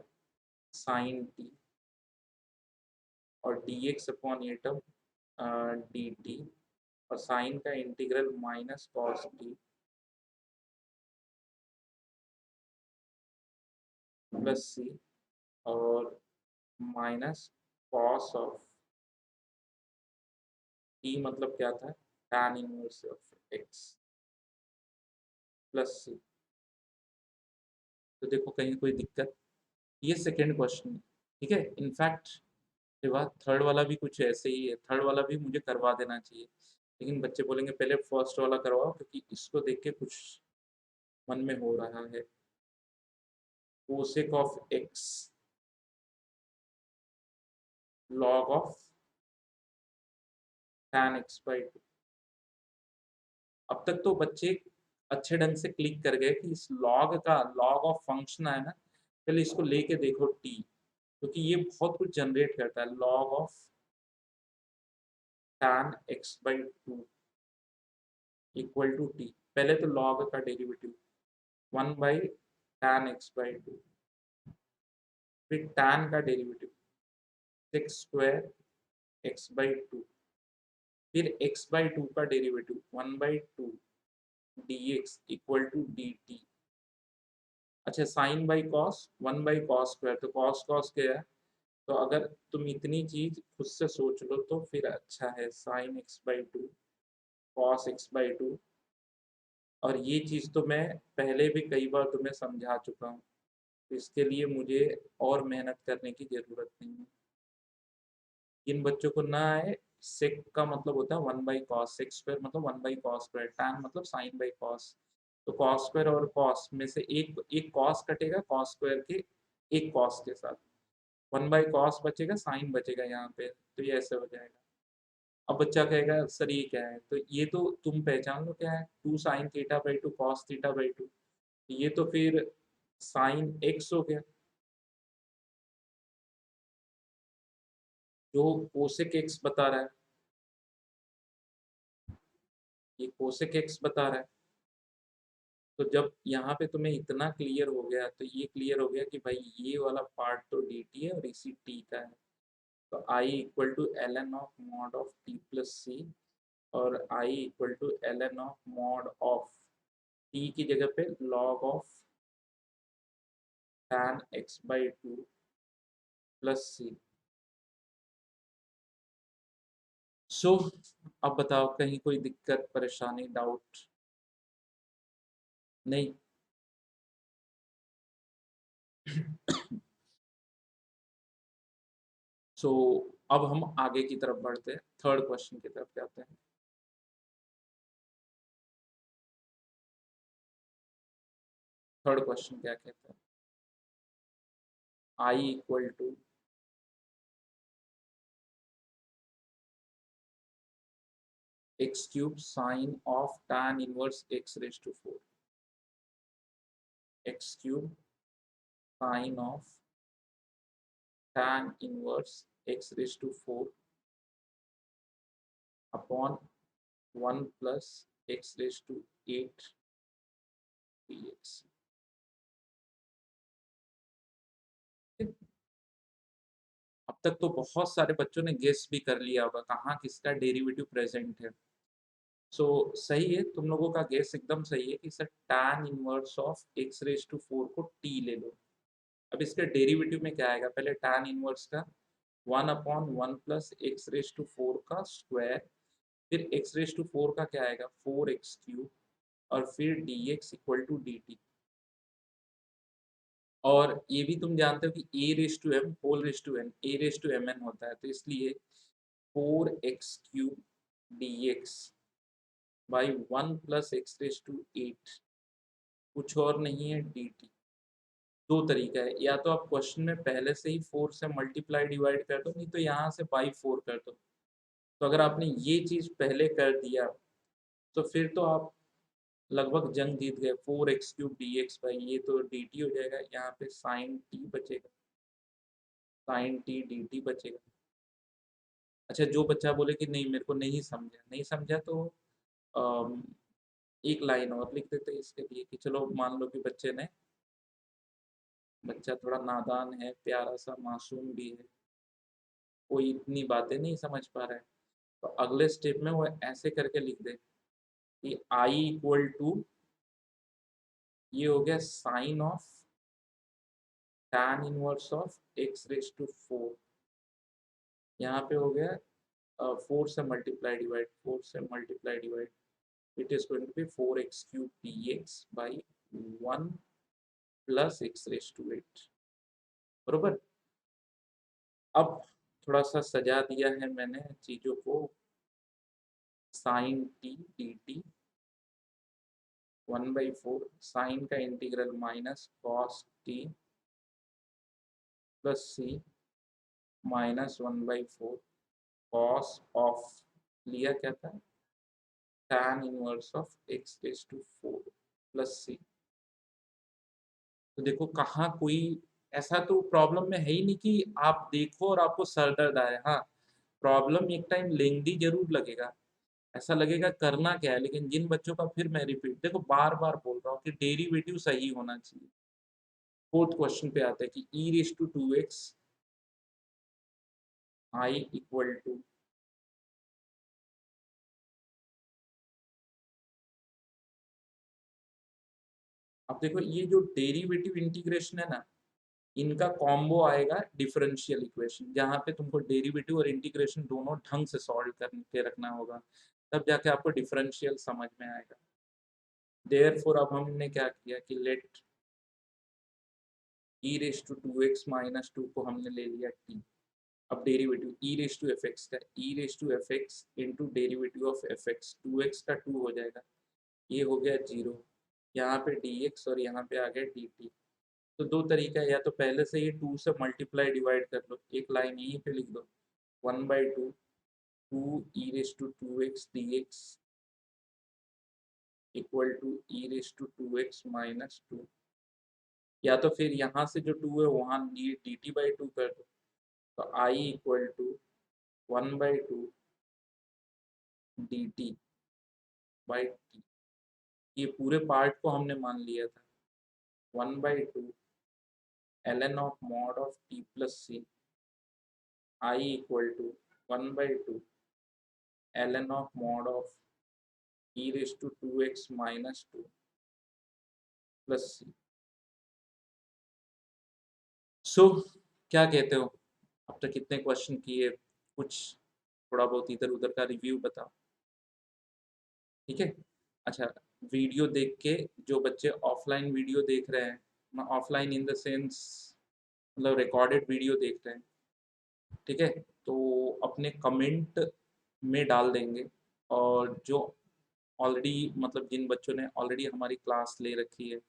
साइन टी, और dx अपॉन ये टर्म डी टी, और साइन का integral minus cos t plus c और minus cos of t, मतलब क्या था, tan inverse of x plus सी। तो देखो कहीं कोई दिक्कत, ये सेकेंड क्वेश्चन है, ठीक है। इनफैक्ट के बाद थर्ड वाला भी कुछ ऐसे ही है, थर्ड वाला भी मुझे करवा देना चाहिए, लेकिन बच्चे बोलेंगे पहले फर्स्ट वाला करवाओ, क्योंकि इसको देख के कुछ मन में हो रहा है। Cosec of x log of tan x by to. अब तक तो बच्चे अच्छे ढंग से क्लिक कर गए कि इस लॉग का, लॉग ऑफ फंक्शन है ना, पहले इसको लेके देखो टी, क्योंकि ये बहुत कुछ जनरेट करता है। Log of tan x by two equal to t, पहले तो लॉग का डेरिवेटिव 1/tan x/2, फिर tan का डेरिवेटिव 6² x/2, फिर x/2 का derivative 1/2 dx equal to dt। अच्छा, साइन बाई कॉस 1/cos², तो कॉस कॉस क्या है, तो अगर तुम इतनी चीज खुद से सोच लो तो फिर अच्छा है, साइन x/2 कॉस x/2। और ये चीज तो मैं पहले भी कई बार तुम्हें समझा चुका हूँ, तो इसके लिए मुझे और मेहनत करने की जरूरत नहीं है। जिन बच्चों को ना आए, सेक का मतलब होता है 1/cos, sec² मतलब 1/cos², tan मतलब साइन बाई कॉस। तो cos² और cos में से एक एक cos कटेगा cos² के, एक cos के साथ 1/cos बचेगा, साइन बचेगा यहाँ पे, तो ये ऐसे हो जाएगा। अब बच्चा कहेगा सर ये क्या है, तो ये तो तुम पहचान लो क्या है, 2 sin θ/2 cos θ/2, ये तो फिर साइन एक्स हो गया, जो कोसेक एक्स बता रहा है, ये कोसेक एक्स बता रहा है। तो जब यहाँ पे तुम्हें इतना क्लियर हो गया, तो ये क्लियर हो गया कि भाई ये वाला पार्ट तो डी टी है और इसी टी का है। तो I equal to l n of mod of T plus c, और I equal to l n of mod of t की जगह पे log of tan x/2 plus c. So अब बताओ कहीं कोई दिक्कत परेशानी डाउट नहीं। सो अब हम आगे की तरफ बढ़ते हैं, थर्ड क्वेश्चन की तरफ जाते हैं। थर्ड क्वेश्चन क्या कहता है, I equal to x³ sine of tan inverse x⁴, x³ sine of tan inverse x⁴ upon 1 plus x⁸ dx। अब तक तो बहुत सारे बच्चों ने गेस भी कर लिया होगा कहाँ किसका डेरिवेटिव प्रेजेंट है। सो सही है, तुम लोगों का गेस एकदम सही है कि sir tan inverse of x⁴ को t ले लो। अब इसके डेरिवेटिव में क्या आएगा, पहले tan इनवर्स का 1/1 प्लस x⁴ का स्क्वायर, फिर x⁴ का क्या आएगा 4x³ और फिर dx इक्वल टू dt। और ये भी तुम जानते हो कि a⁻m whole raise to n, a⁻mn होता है, तो इसलिए 4x³ dx by 1 plus x⁸ कुछ और नहीं है dt। दो तरीका है, या तो आप क्वेश्चन में पहले से ही 4 से मल्टीप्लाई डिवाइड कर दो, नहीं तो यहाँ से बाई 4 कर दो। तो अगर आपने ये चीज पहले कर दिया तो फिर तो आप लगभग जंग जीत गए। 4x³ dx बाई ये तो dt हो जाएगा, यहाँ पे साइन t बचेगा, साइन t dt बचेगा। अच्छा, जो बच्चा बोले कि नहीं मेरे को नहीं समझा, नहीं समझा, तो अम, एक लाइन और लिख देते हैं इसके लिए कि चलो मान लो कि बच्चा थोड़ा नादान है, प्यारा सा मासूम भी है, कोई इतनी बातें नहीं समझ पा रहा है, तो अगले स्टेप में वो ऐसे करके लिख दे कि आई इक्वल टू, ये हो गया sine of tan inverse of x⁴, यहाँ पे हो गया 4 से मल्टीप्लाई डिवाइड, 4 से multiply divide, it is going to be 4x³ dx by 1 plus x⁸, बरोबर। अब थोड़ा सा सजा दिया है मैंने चीजों को, sine t D t 1/4 sine का integral minus cos t plus c minus 1/4 cos of, लिया क्या था, tan inverse of x⁴ plus सी। तो देखो कहाँ कोई ऐसा तो प्रॉब्लम में है ही नहीं कि आप देखो और आपको सर दर्द आए। हाँ, प्रॉब्लम एक टाइम लेंदी जरूर लगेगा, ऐसा लगेगा करना क्या है, लेकिन जिन बच्चों का, फिर मैं रिपीट, देखो बार बार बोल रहा हूँ कि डेरिवेटिव सही होना चाहिए। फोर्थ क्वेश्चन पे आते हैं कि e⁻²x i इक्वल टू, अब देखो ये जो डेरिवेटिव इंटीग्रेशन है ना, इनका कॉम्बो आएगा डिफरेंशियल इक्वेशन, जहाँ पे तुमको डेरिवेटिव और इंटीग्रेशन दोनों ढंग से सॉल्व करके रखना होगा, तब जाके आपको डिफरेंशियल समझ में आएगा। देयरफॉर अब हमने क्या किया कि लेट e⁻² को हमने ले लिया t। अब डेरिवेटिव e⁻fx का, e⁻fx into derivative of fx, 2x का 2 हो जाएगा, ये हो गया 0, यहाँ पे dx और यहाँ पे आ गया dt। तो दो तरीका है, या तो पहले से ये 2 से मल्टीप्लाई डिवाइड कर लो, एक लाइन यहीं पे लिख दो 1/2 2e⁻²x dx equal to e⁻²x-2, या तो फिर यहाँ से जो 2 है वहाँ dt/2 कर दो, तो i equal to 1/2 dt by t, ये पूरे पार्ट को हमने मान लिया था 1/2 ln of mod of t plus c, i equal to 1/2 ln of mod of e⁻²x-2 plus c. So क्या कहते हो, अब तक कितने क्वेश्चन किए, कुछ थोड़ा बहुत इधर उधर का रिव्यू बताओ, ठीक है। अच्छा, वीडियो देख के जो बच्चे ऑफलाइन वीडियो देख रहे हैं, ऑफलाइन इन द सेंस मतलब रिकॉर्डेड वीडियो देख रहे हैं, ठीक है, तो अपने कमेंट में डाल देंगे, और जो ऑलरेडी मतलब जिन बच्चों ने ऑलरेडी हमारी क्लास ले रखी है,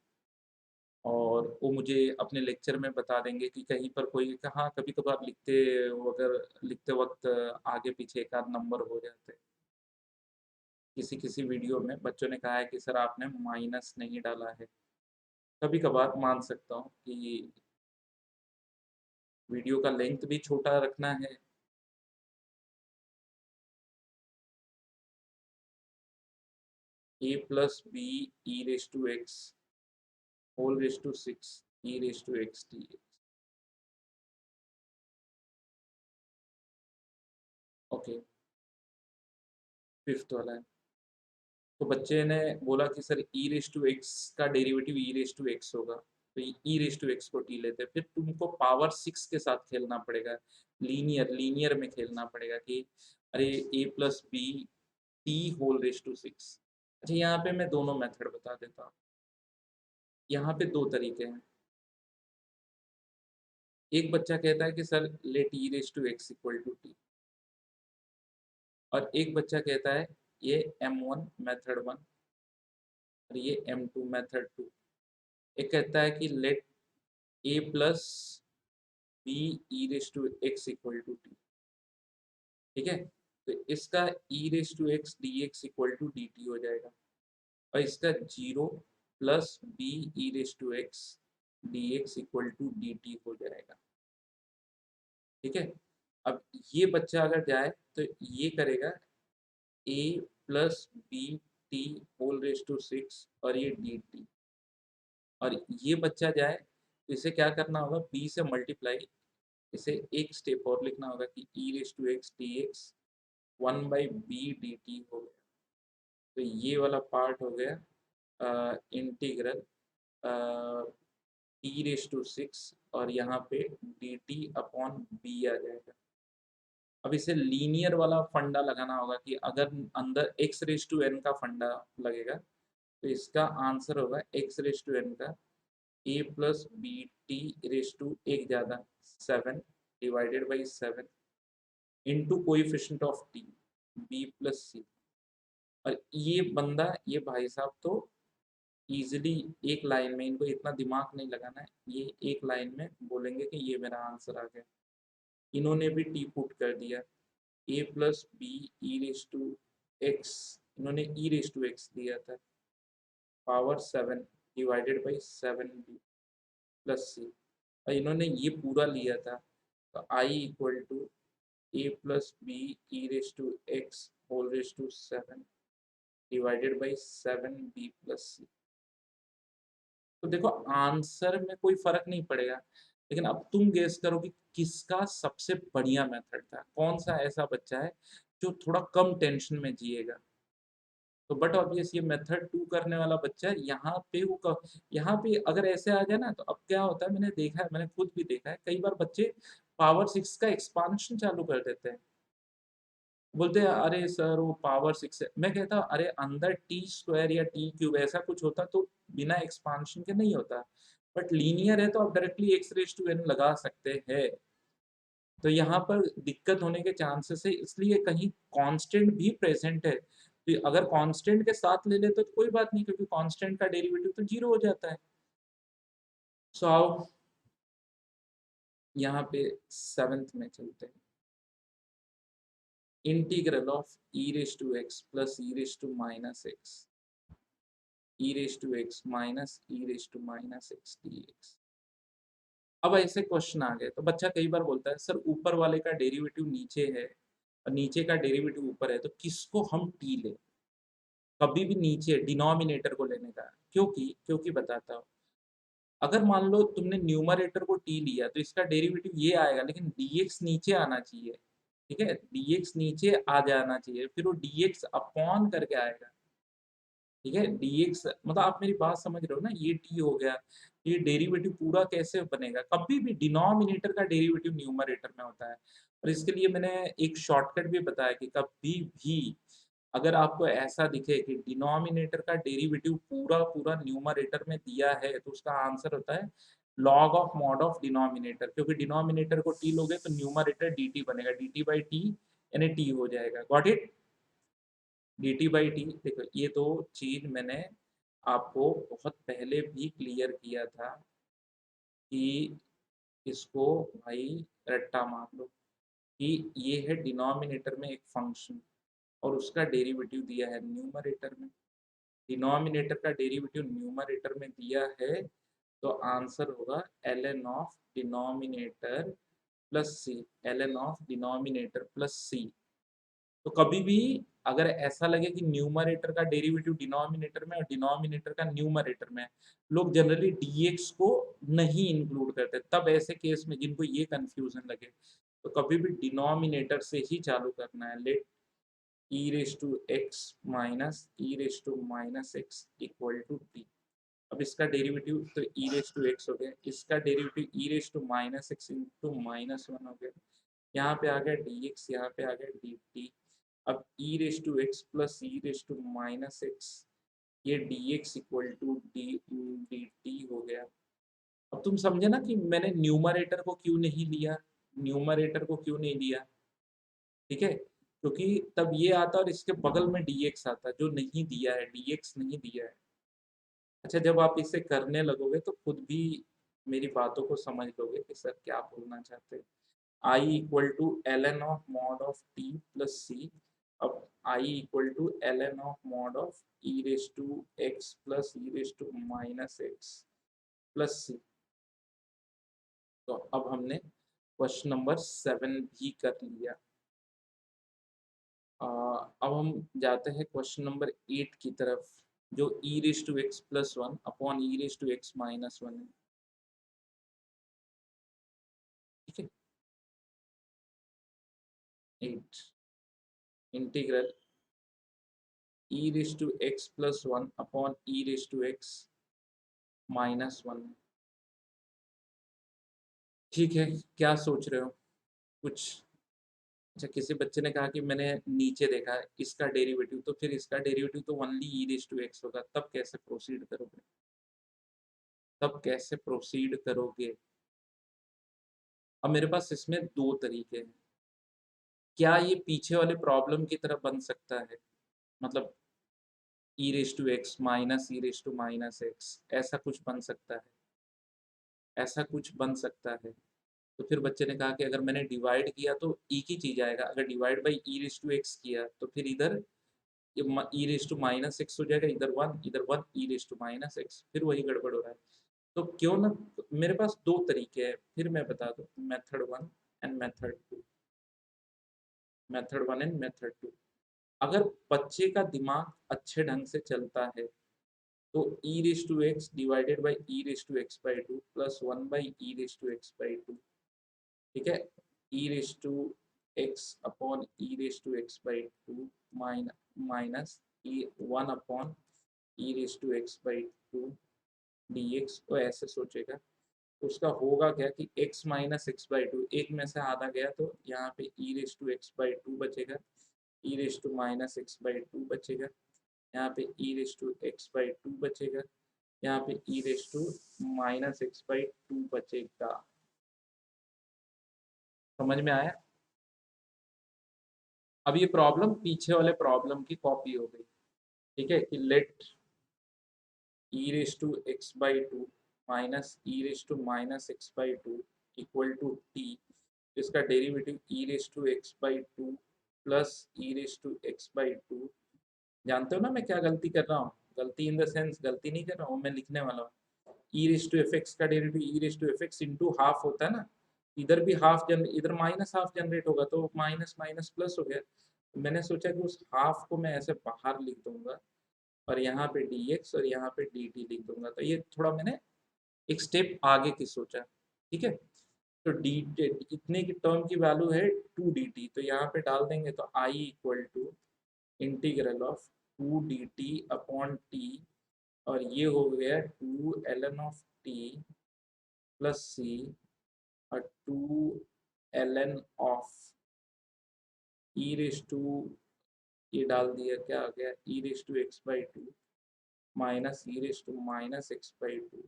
और वो मुझे अपने लेक्चर में बता देंगे कि कहीं पर कोई, हाँ कभी कभार अगर लिखते वक्त आगे पीछे एक आध नंबर हो जाते हैं, किसी किसी वीडियो में बच्चों ने कहा है कि सर आपने माइनस नहीं डाला है, कभी कभार मान सकता हूँ कि वीडियो का लेंथ भी छोटा रखना है। a+b e⁻x whole raise to 6 e⁻x dx। Okay, fifth वाला है, तो बच्चे ने बोला कि सर e⁻x का डेरिवेटिव e⁻x होगा, तो e⁻x को t लेते हैं, फिर तुमको पावर 6 के साथ खेलना पड़ेगा, लीनियर में खेलना पड़ेगा कि अरे a+b t whole raise to 6। अच्छा, यहाँ पे मैं दोनों मेथड बता देता हूँ, यहाँ पे दो तरीके हैं। एक बच्चा कहता है कि sir let e⁻x equal to t, और एक बच्चा कहता है ये m1 मेथड 1 और ये m2 मेथड 2। एक कहता है कि late a+b e⁻x equal to t, ठीक है, तो इसका e⁻x dx equal to dt हो जाएगा, और इसका 0 plus b e⁻x dx equal to dt हो जाएगा, ठीक है। अब ये बच्चा अगर जाए तो ये करेगा a+b t whole raise to 6 और ये dt, और ये बच्चा जाए तो इसे क्या करना होगा, b से मल्टीप्लाई, इसे एक स्टेप और लिखना होगा कि e⁻x dx 1/b dt हो गया, तो ये वाला पार्ट हो गया इंटीग्रल टी रेस टू 6 और यहाँ पे डी टी अपॉन बी आ जाएगा। अब इसे लीनियर वाला फंडा लगाना होगा कि अगर अंदर एक्स रेस टू एन का फंडा लगेगा तो इसका आंसर होगा एक्स रेस टू एन का a plus b t raise to एक ज़्यादा 7 divided by 7 into coefficient of t b plus c. और ये बंदा, ये भाई साहब तो इजीली एक लाइन में, इनको इतना दिमाग नहीं लगाना है, ये एक लाइन में बोलेंगे कि ये मेरा आंसर आ गया। इन्होंने भी टी पुट कर दिया, a plus b e raise to x, इन्होंने ई रेस टू एक्स दिया था power 7 divided by 7 b plus c, और इन्होंने ये पूरा लिया था तो I equal to a plus b e raise to x whole raise to 7 divided by 7 b plus सी। तो देखो आंसर में कोई फर्क नहीं पड़ेगा, लेकिन अब तुम गेस करो कि किसका सबसे बढ़िया मेथड था, कौन सा ऐसा बच्चा है जो थोड़ा कम टेंशन में जिएगा। तो बट ऑब्वियस ये मेथड 2 करने वाला बच्चा है, यहाँ पे यहाँ पे अगर ऐसे आ जाए ना तो अब क्या होता है, मैंने देखा है, मैंने खुद भी देखा है, कई बार बच्चे पावर 6 का एक्सपांशन चालू कर देते हैं। बोलते हैं अरे सर वो पावर 6 है, मैं कहता हूँ अरे अंदर टी स्क्वायर या टी क्यूब ऐसा कुछ होता तो बिना एक्सपांशन के नहीं होता, बट लीनियर है तो आप directly x raise to n लगा सकते हैं। तो यहाँ पर दिक्कत होने के चांसेस है, इसलिए कहीं कांस्टेंट भी प्रेजेंट है, तो अगर कांस्टेंट के साथ ले लेते तो कोई बात नहीं, क्योंकि कांस्टेंट का डेरिवेटिव तो जीरो हो जाता है। सो आओ यहाँ पे सेवेंथ में चलते हैं। Integral of E raise to x plus E raise to minus x E raise to x minus e raise to minus x D x. अब ऐसे क्वेश्चन आ गए तो बच्चा कई बार बोलता है सर ऊपर वाले का डेरिवेटिव नीचे है और नीचे का डेरिवेटिव ऊपर है, तो किसको हम टी लें। कभी भी नीचे डिनोमिनेटर को लेने का, क्योंकि क्योंकि बताता हूँ, अगर मान लो तुमने न्यूमरेटर को टी लिया तो इसका डेरिवेटिव ये आएगा, लेकिन dx नीचे आना चाहिए, ठीक है, dx नीचे आ जाना चाहिए, फिर वो dx अपॉन करके आएगा, ठीक है, dx मतलब आप मेरी बात समझ रहे हो ना, ये t हो गया, ये डेरिवेटिव पूरा कैसे बनेगा, कभी भी डिनोमिनेटर का डेरिवेटिव न्यूमरेटर में होता है। और इसके लिए मैंने एक शॉर्टकट भी बताया कि कभी भी अगर आपको ऐसा दिखे कि डिनोमिनेटर का डेरिवेटिव पूरा पूरा न्यूमरेटर में दिया है तो उसका आंसर होता है log of mod of denominator, क्योंकि डिनोमिनेटर को टी लोगे तो न्यूमरेटर dt बनेगा, dt बाई टी यानी टी हो जाएगा। Got it, dt by T. देखो ये तो चीज मैंने आपको बहुत पहले भी क्लियर किया था कि इसको भाई रट्टा मार लो कि ये है डिनोमिनेटर में एक फंक्शन और उसका डेरिवेटिव दिया है न्यूमरेटर में, डिनोमिनेटर का डेरिवेटिव न्यूमरेटर में दिया है, तो आंसर होगा ln of denominator plus c, ln of denominator plus सी। तो कभी भी अगर ऐसा लगे कि न्यूमरेटर का डेरिवेटिव डिनोमिनेटर में और डिनोमिनेटर का न्यूमरेटर में है, लोग जनरली dx को नहीं इंक्लूड करते, तब ऐसे केस में जिनको ये कंफ्यूजन लगे तो कभी भी डिनोमिनेटर से ही चालू करना है। Let e raise to x minus e raise to minus x equal to t. अब इसका डेरिवेटिव तो ई रेज टू एक्स हो गया, इसका derivative e raise to minus x into minus one हो गया, यहाँ पे आ गया डी एक्स, यहाँ पे आ गया डी टी। अब e raise to x plus E raise to minus x, ये D x equal to d d t हो गया। अब तुम समझे ना कि मैंने न्यूमरेटर को क्यों नहीं लिया, न्यूमरेटर को क्यों नहीं लिया, ठीक है, क्योंकि तब ये आता और इसके बगल में dx आता जो नहीं दिया है, dx नहीं दिया है। अच्छा जब आप इसे करने लगोगे तो खुद भी मेरी बातों को समझ लोगे कि सर क्या बोलना चाहते हैं। I equal to l n of mod of T plus c. अब I equal to l n of mod of E raise to x plus E raise to minus x plus सी। तो अब हमने question number 7 भी कर लिया। अब हम जाते हैं क्वेश्चन नंबर 8 की तरफ, जो e raise to x plus one upon e raise to x minus one है, ठीक है। 8 integral e raise to x plus one upon e raise to x minus one. ठीक है, क्या सोच रहे हो? कुछ अच्छा, किसी बच्चे ने कहा कि मैंने नीचे देखा है, इसका डेरिवेटिव तो फिर इसका डेरिवेटिव तो only e raise to x होगा, तब कैसे प्रोसीड करोगे? तब कैसे प्रोसीड करोगे? अब मेरे पास इसमें 2 तरीके हैं। क्या ये पीछे वाले प्रॉब्लम की तरह बन सकता है? मतलब e raise to x minus e raise to minus x ऐसा कुछ बन सकता है? ऐसा कुछ बन सकता है? तो फिर बच्चे ने कहा कि अगर मैंने डिवाइड किया तो एक ही चीज़ आएगा, अगर divide by e raise to x किया तो फिर इधर ये e raise to minus x हो जाएगा, इधर 1 e raise to minus x, फिर वही गड़बड़ हो रहा है। तो क्यों ना मेरे पास 2 तरीके हैं, फिर मैं बता दूँ method 1 and method 2, method 1 and method 2। अगर बच्चे का दिमाग अच्छे ढंग से चलता है, तो e raise to x divided by e raise to x by 2 plus 1 by e raise to x by 2, ठीक है? E raise to x upon e raise to x by 2 minus e 1 upon e raise to x by 2 dx, तो ऐसे सोचेगा। तो उसका होगा क्या कि x minus x by two, एक में से आधा गया तो यहाँ पे e raise to x by 2 बचेगा, e raise to minus x by 2 बचेगा, यहाँ पे e raise to x by 2 बचेगा, यहाँ पे e raise to minus x by 2 बचेगा। समझ में आया? अब ये प्रॉब्लम पीछे वाले प्रॉब्लम की कॉपी हो गई, ठीक है? कि let e raise to x by 2 minus e raise to minus x by 2 equal to t, इसका derivative e raise to x by 2 plus e raise to x by 2। जानते हो ना मैं क्या गलती कर रहा हूँ? गलती इन द सेंस गलती नहीं कर रहा हूँ, मैं लिखने वाला हूँ। E raise to F x का derivative e raise to F x into half होता है ना, इधर भी हाफ जन इधर माइनस हाफ जनरेट होगा तो माइनस माइनस प्लस हो गया। तो मैंने सोचा कि उस हाफ को मैं ऐसे बाहर लिख दूंगा और यहाँ पे dx और यहाँ पे dt लिख दूंगा, तो ये थोड़ा मैंने एक स्टेप आगे की सोचा, ठीक है? तो डी इतने की टर्म की वैल्यू है 2dt, तो यहाँ पे डाल देंगे तो I equal to integral of 2dt upon t, और ये हो गया 2 ln of T plus c, और 2 ln of E raise to, ये डाल दिया क्या आ गया e raise to x by 2 minus e raise to minus x by 2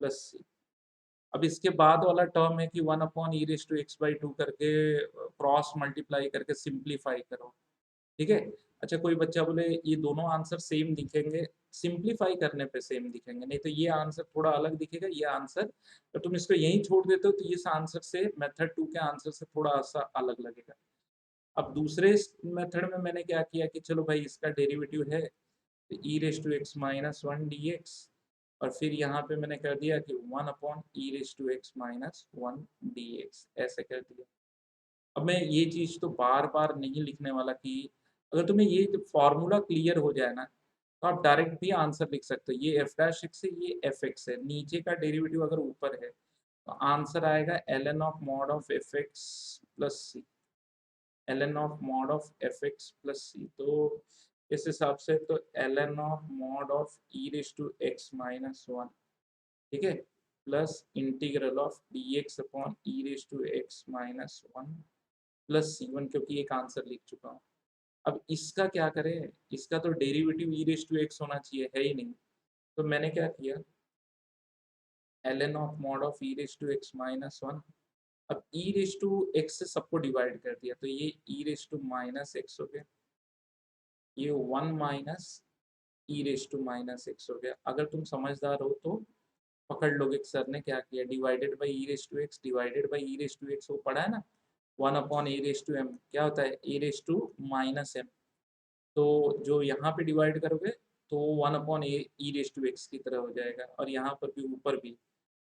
plus c. अब इसके बाद वाला टर्म है कि 1 upon e raise to x by 2 करके क्रॉस मल्टीप्लाई करके सिंप्लीफाई करो, ठीक है? अच्छा, कोई बच्चा बोले ये दोनों आंसर सेम दिखेंगे, सिंप्लीफाई करने पे सेम दिखेंगे, नहीं तो ये आंसर थोड़ा अलग दिखेगा, ये आंसर तो तुम इसको यहीं छोड़ देते हो तो इस आंसर से मेथड 2 के आंसर से थोड़ा सा अलग लगेगा। अब दूसरे मेथड में मैंने क्या किया कि चलो भाई इसका डेरिवेटिव है ई raise to x minus one d x, और फिर यहाँ पे मैंने कर दिया कि 1 upon e raise to x minus one d x, ऐसे कर दिया। अब मैं ये चीज़ तो बार-बार नहीं लिखने वाला कि अगर तुम्हें ये फॉर्मूला क्लियर हो जाए ना, तो आप डायरेक्ट भी आंसर लिख सकते हो। ये एफ डैश एक्स है, ये एफ एक्स है, नीचे का डेरिवेटिव अगर ऊपर है, तो आंसर आएगा ln of mod of f x plus c, ln of mod of f x plus सी। तो इस हिसाब से तो ln of mod of E raise to x minus one, ठीक है, plus integral of D x upon e raise to x minus one plus c one, क्योंकि एक answer लिख चुका हूँ। अब इसका क्या करें? इसका तो derivative e raise to x होना चाहिए, है ही नहीं। तो मैंने क्या किया, ln of mod of E raise to x minus one, अब ई रेज टू एक्स से सबको डिवाइड कर दिया, तो ये e raise to minus x हो गया, ये one minus e raise to minus x हो गया। अगर तुम समझदार हो तो पकड़ लोगे कि सर ने क्या किया, divided by e raise to x, divided by e raise to x, वो पढ़ा है ना, 1 upon a raise to m, क्या होता है a raise to minus m. तो जो यहाँ पे डिवाइड करोगे तो 1 upon a e raise to x की तरह हो जाएगा, और यहाँ पर भी ऊपर भी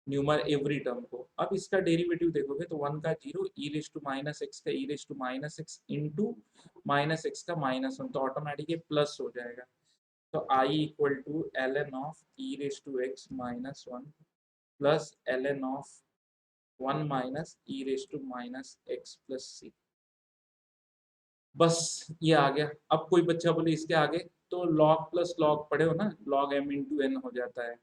न्यूमर एवरी टर्म को। अब इसका डेरिवेटिव देखोगे तो 1 का 0, e raise to minus x का e raise to minus x into minus x का माइनस वन, तो ऑटोमेटिक ये प्लस हो जाएगा। तो I equal to ln of E raise to x minus one plus ln of one minus e raise to minus x plus c. बस ये आ गया। अब कोई बच्चा बोले इसके आगे, तो log प्लस log पढ़े हो ना, log m इंटू एन हो जाता है।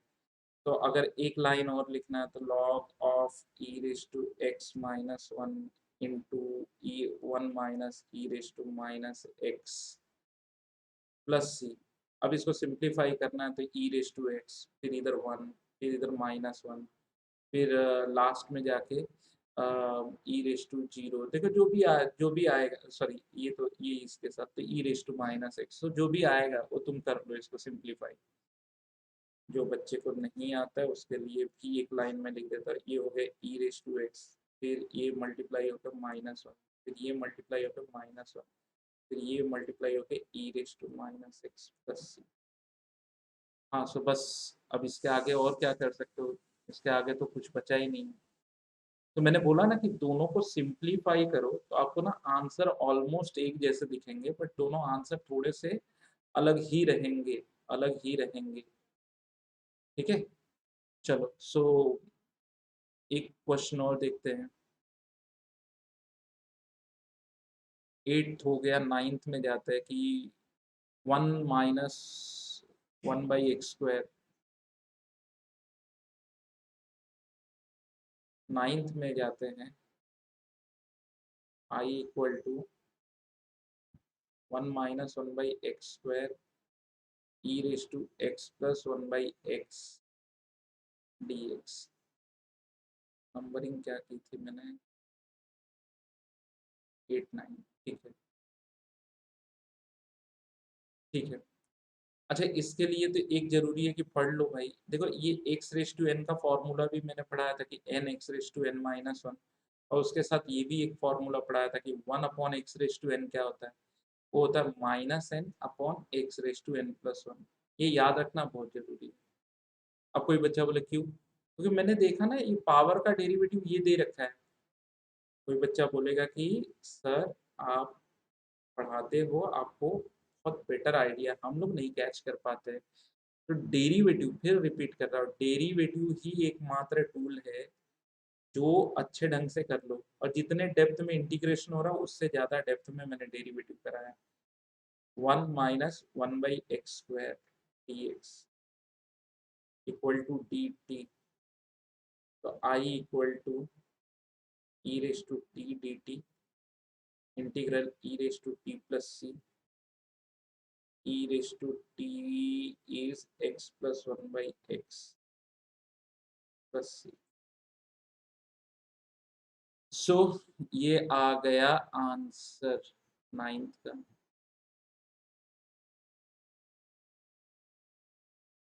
तो अगर एक लाइन और लिखना है तो log of E raise to x minus one into e one minus e raise to minus x plus c. अब इसको सिंप्लीफाई करना है तो ई रेस टू एक्स, फिर इधर वन, फिर इधर माइनस वन, फिर लास्ट में जाके ई रेस टू जीरो। देखो जो भी आएगा, सॉरी ये तो ये इसके साथ तो ई रेस टू माइनस एक्स, तो जो भी आएगा वो तुम कर लो इसको सिंप्लीफाई। जो बच्चे को नहीं आता है उसके लिए भी एक लाइन में लिख देता है, ये हो गया ई रेस टू एक्स, फिर ये मल्टीप्लाई होकर माइनस वन, फिर ये मल्टीप्लाई होकर माइनस वन, फिर ये मल्टीप्लाई होकर e raise to minus x plus c. हाँ, सो बस अब इसके आगे और क्या कर सकते हो, इसके आगे तो कुछ बचा ही नहीं है। तो मैंने बोला ना कि दोनों को सिंप्लीफाई करो तो आपको ना आंसर ऑलमोस्ट एक जैसे दिखेंगे, बट दोनों आंसर थोड़े से अलग ही रहेंगे, अलग ही रहेंगे। ठीक है, चलो सो एक क्वेश्चन और देखते हैं। 8th हो गया, 9th में जाते हैं कि 1 - 1/x²। 9th में जाते हैं I equal to 1 - 1/x² e raise to x plus 1/x dx। Numbering क्या की थी मैंने, 8 9। ठीक है, ठीक है। अच्छा, इसके लिए तो एक जरूरी है कि पढ़ लो भाई। देखो ये एक्स रेस टू एन का फॉर्मूला भी मैंने पढ़ाया था कि n x raise to n minus one, और उसके साथ ये भी एक फॉर्मूला पढ़ाया था कि 1/x रेस टू एन क्या होता है, वो होता है -n/x raise to n plus one. ये याद रखना बहुत जरूरी है। अब कोई बच्चा बोले क्यों, क्योंकि मैंने देखा ना ये पावर का डेरिवेटिव ये दे रखा है। कोई बच्चा बोलेगा कि सर आप पढ़ाते हो, आपको बहुत बेटर आइडिया, हम लोग नहीं कैच कर पाते। तो डेरिवेटिव, फिर रिपीट कर रहा हूँ, डेरिवेटिव ही एकमात्र टूल है जो अच्छे ढंग से कर लो, और जितने डेप्थ में इंटीग्रेशन हो रहा है उससे ज़्यादा डेप्थ में मैंने डेरिवेटिव कराया। 1 - 1/x² dx equal to D T. तो I equal to E raise to t D t integral e raise to t plus c e raised to t is x plus 1/x plus c। सो ये आ गया answer 9th का।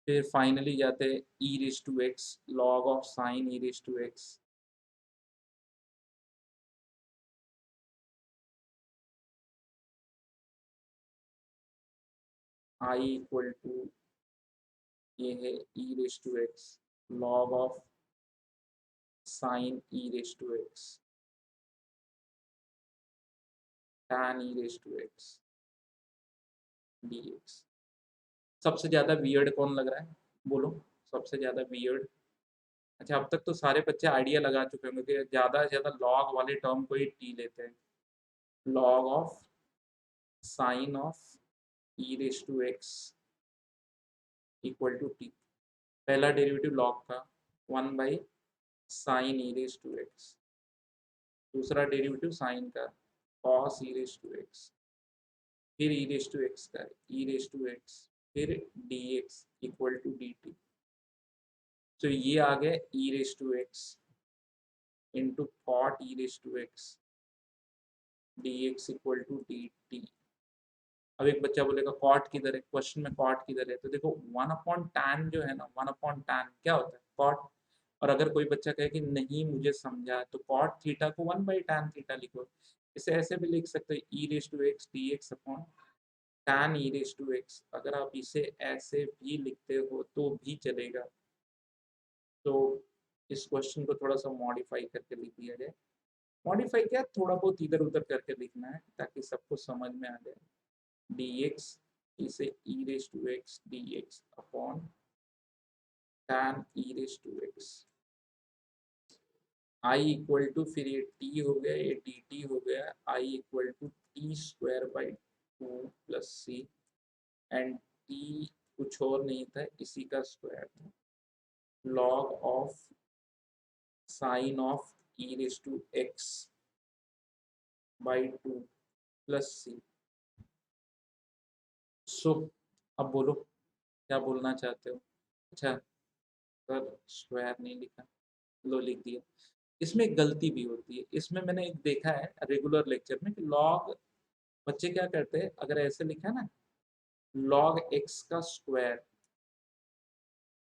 फिर finally जाते हैं e raise to x, log of sine e raise to x। I equal to ये है e raise to x, log of sine e raise to x tan e raise to x dx। सबसे ज्यादा weird कौन लग रहा है, बोलो सबसे ज्यादा वियर्ड। अच्छा, अब तक तो सारे बच्चे आइडिया लगा चुके होंगे कि ज़्यादा से ज़्यादा लॉग वाले टर्म को ही टी लेते हैं। Log of sine of E raise to x equal to t. पहला डेरिवेटिव लॉग का 1/साइन ई रेस टू एक्स, दूसरा डेरिवेटिव साइन का cos e raise to x, फिर ई रेस टू एक्स का ई रेस टू एक्स, फिर d x equal to D T. तो ये आ गया ई raise to x into cot e raise to x D x equal to D T. अब एक बच्चा बोलेगा कॉट किधर है, क्वेश्चन में कॉट किधर है, तो देखो 1/tan जो है ना, 1/tan क्या होता है, कॉट। और अगर कोई बच्चा कहे कि नहीं मुझे समझा, तो कॉट थीटा को 1/tan थीटा लिखो। इसे ऐसे भी लिख सकते हो e raise to x D x upon tan e raise to x. अगर आप इसे ऐसे भी लिखते हो तो भी चलेगा। तो इस क्वेश्चन को थोड़ा सा मॉडिफाई करके लिख दिया जाए। मॉडिफाई क्या, थोड़ा बहुत इधर उधर करके लिखना है ताकि सबको समझ में आ जाए। dx इसे e raise to x dx upon tan e raise to x। I equal to, फिर ये t हो गया, ये dt हो गया, I equal to t²/2 plus c, and t कुछ और नहीं था, इसी का स्क्वायर था। log of sine of E raise to x by 2 plus c. So अब बोलो क्या बोलना चाहते हो। अच्छा सर स्क्वायर नहीं लिखा, लो लिख दिया। इसमें एक गलती भी होती है, इसमें मैंने एक देखा है रेगुलर लेक्चर में कि लॉग, बच्चे क्या करते हैं अगर ऐसे लिखा है ना लॉग एक्स का स्क्वायर,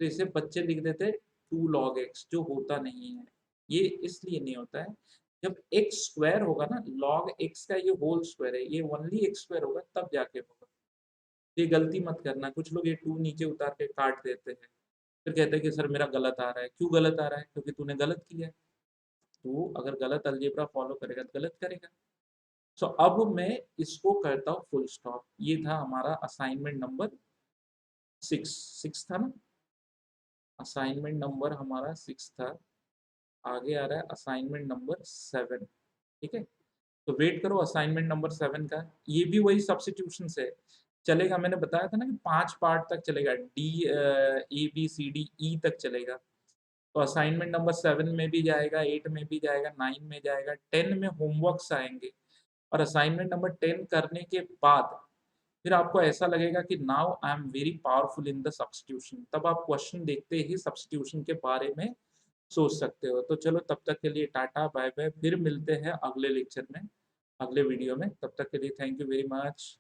तो इसे बच्चे लिख देते हैं 2 लॉग एक्स, जो होता नहीं है। ये इसलिए नहीं होता है, जब एक्स स्क्वायर होगा ना, लॉग एक्स का ये होल स्क्वायर है, ये ओनली एक्स स्क्वायर होगा तब जाके होगा। ये गलती मत करना, कुछ लोग ये 2 नीचे उतार के काट देते हैं, फिर कहते हैं कि सर मेरा गलत आ रहा है। क्यों गलत आ रहा है? क्योंकि तूने गलत किया है। तू अगर गलत अलजेब्रा फॉलो करेगा तो गलत करेगा। सो अब मैं इसको करता हूँ फुल स्टॉप। ये था हमारा असाइनमेंट नंबर 6, 6 था ना, असाइनमेंट नंबर हमारा 6 था। आगे आ रहा है असाइनमेंट नंबर 7। ठीक है, तो वेट करो असाइनमेंट नंबर 7 का। ये भी वही सब्स्टिट्यूशन से चलेगा, मैंने बताया था ना कि 5 पार्ट तक चलेगा, d a b c d e तक चलेगा। तो असाइनमेंट नंबर 7 में भी जाएगा, 8 में भी जाएगा, 9 में जाएगा, 10 में होमवर्क्स आएंगे। और असाइनमेंट नंबर 10 करने के बाद फिर आपको ऐसा लगेगा कि now I am very powerful in the substitution, तब आप क्वेश्चन देखते ही सब्स्टिट्यूशन के बारे में सोच सकते हो। तो चलो तब तक के लिए टाटा बाय बाय, फिर मिलते हैं अगले लेक्चर में, अगले वीडियो में। तब तक के लिए थैंक यू वेरी मच।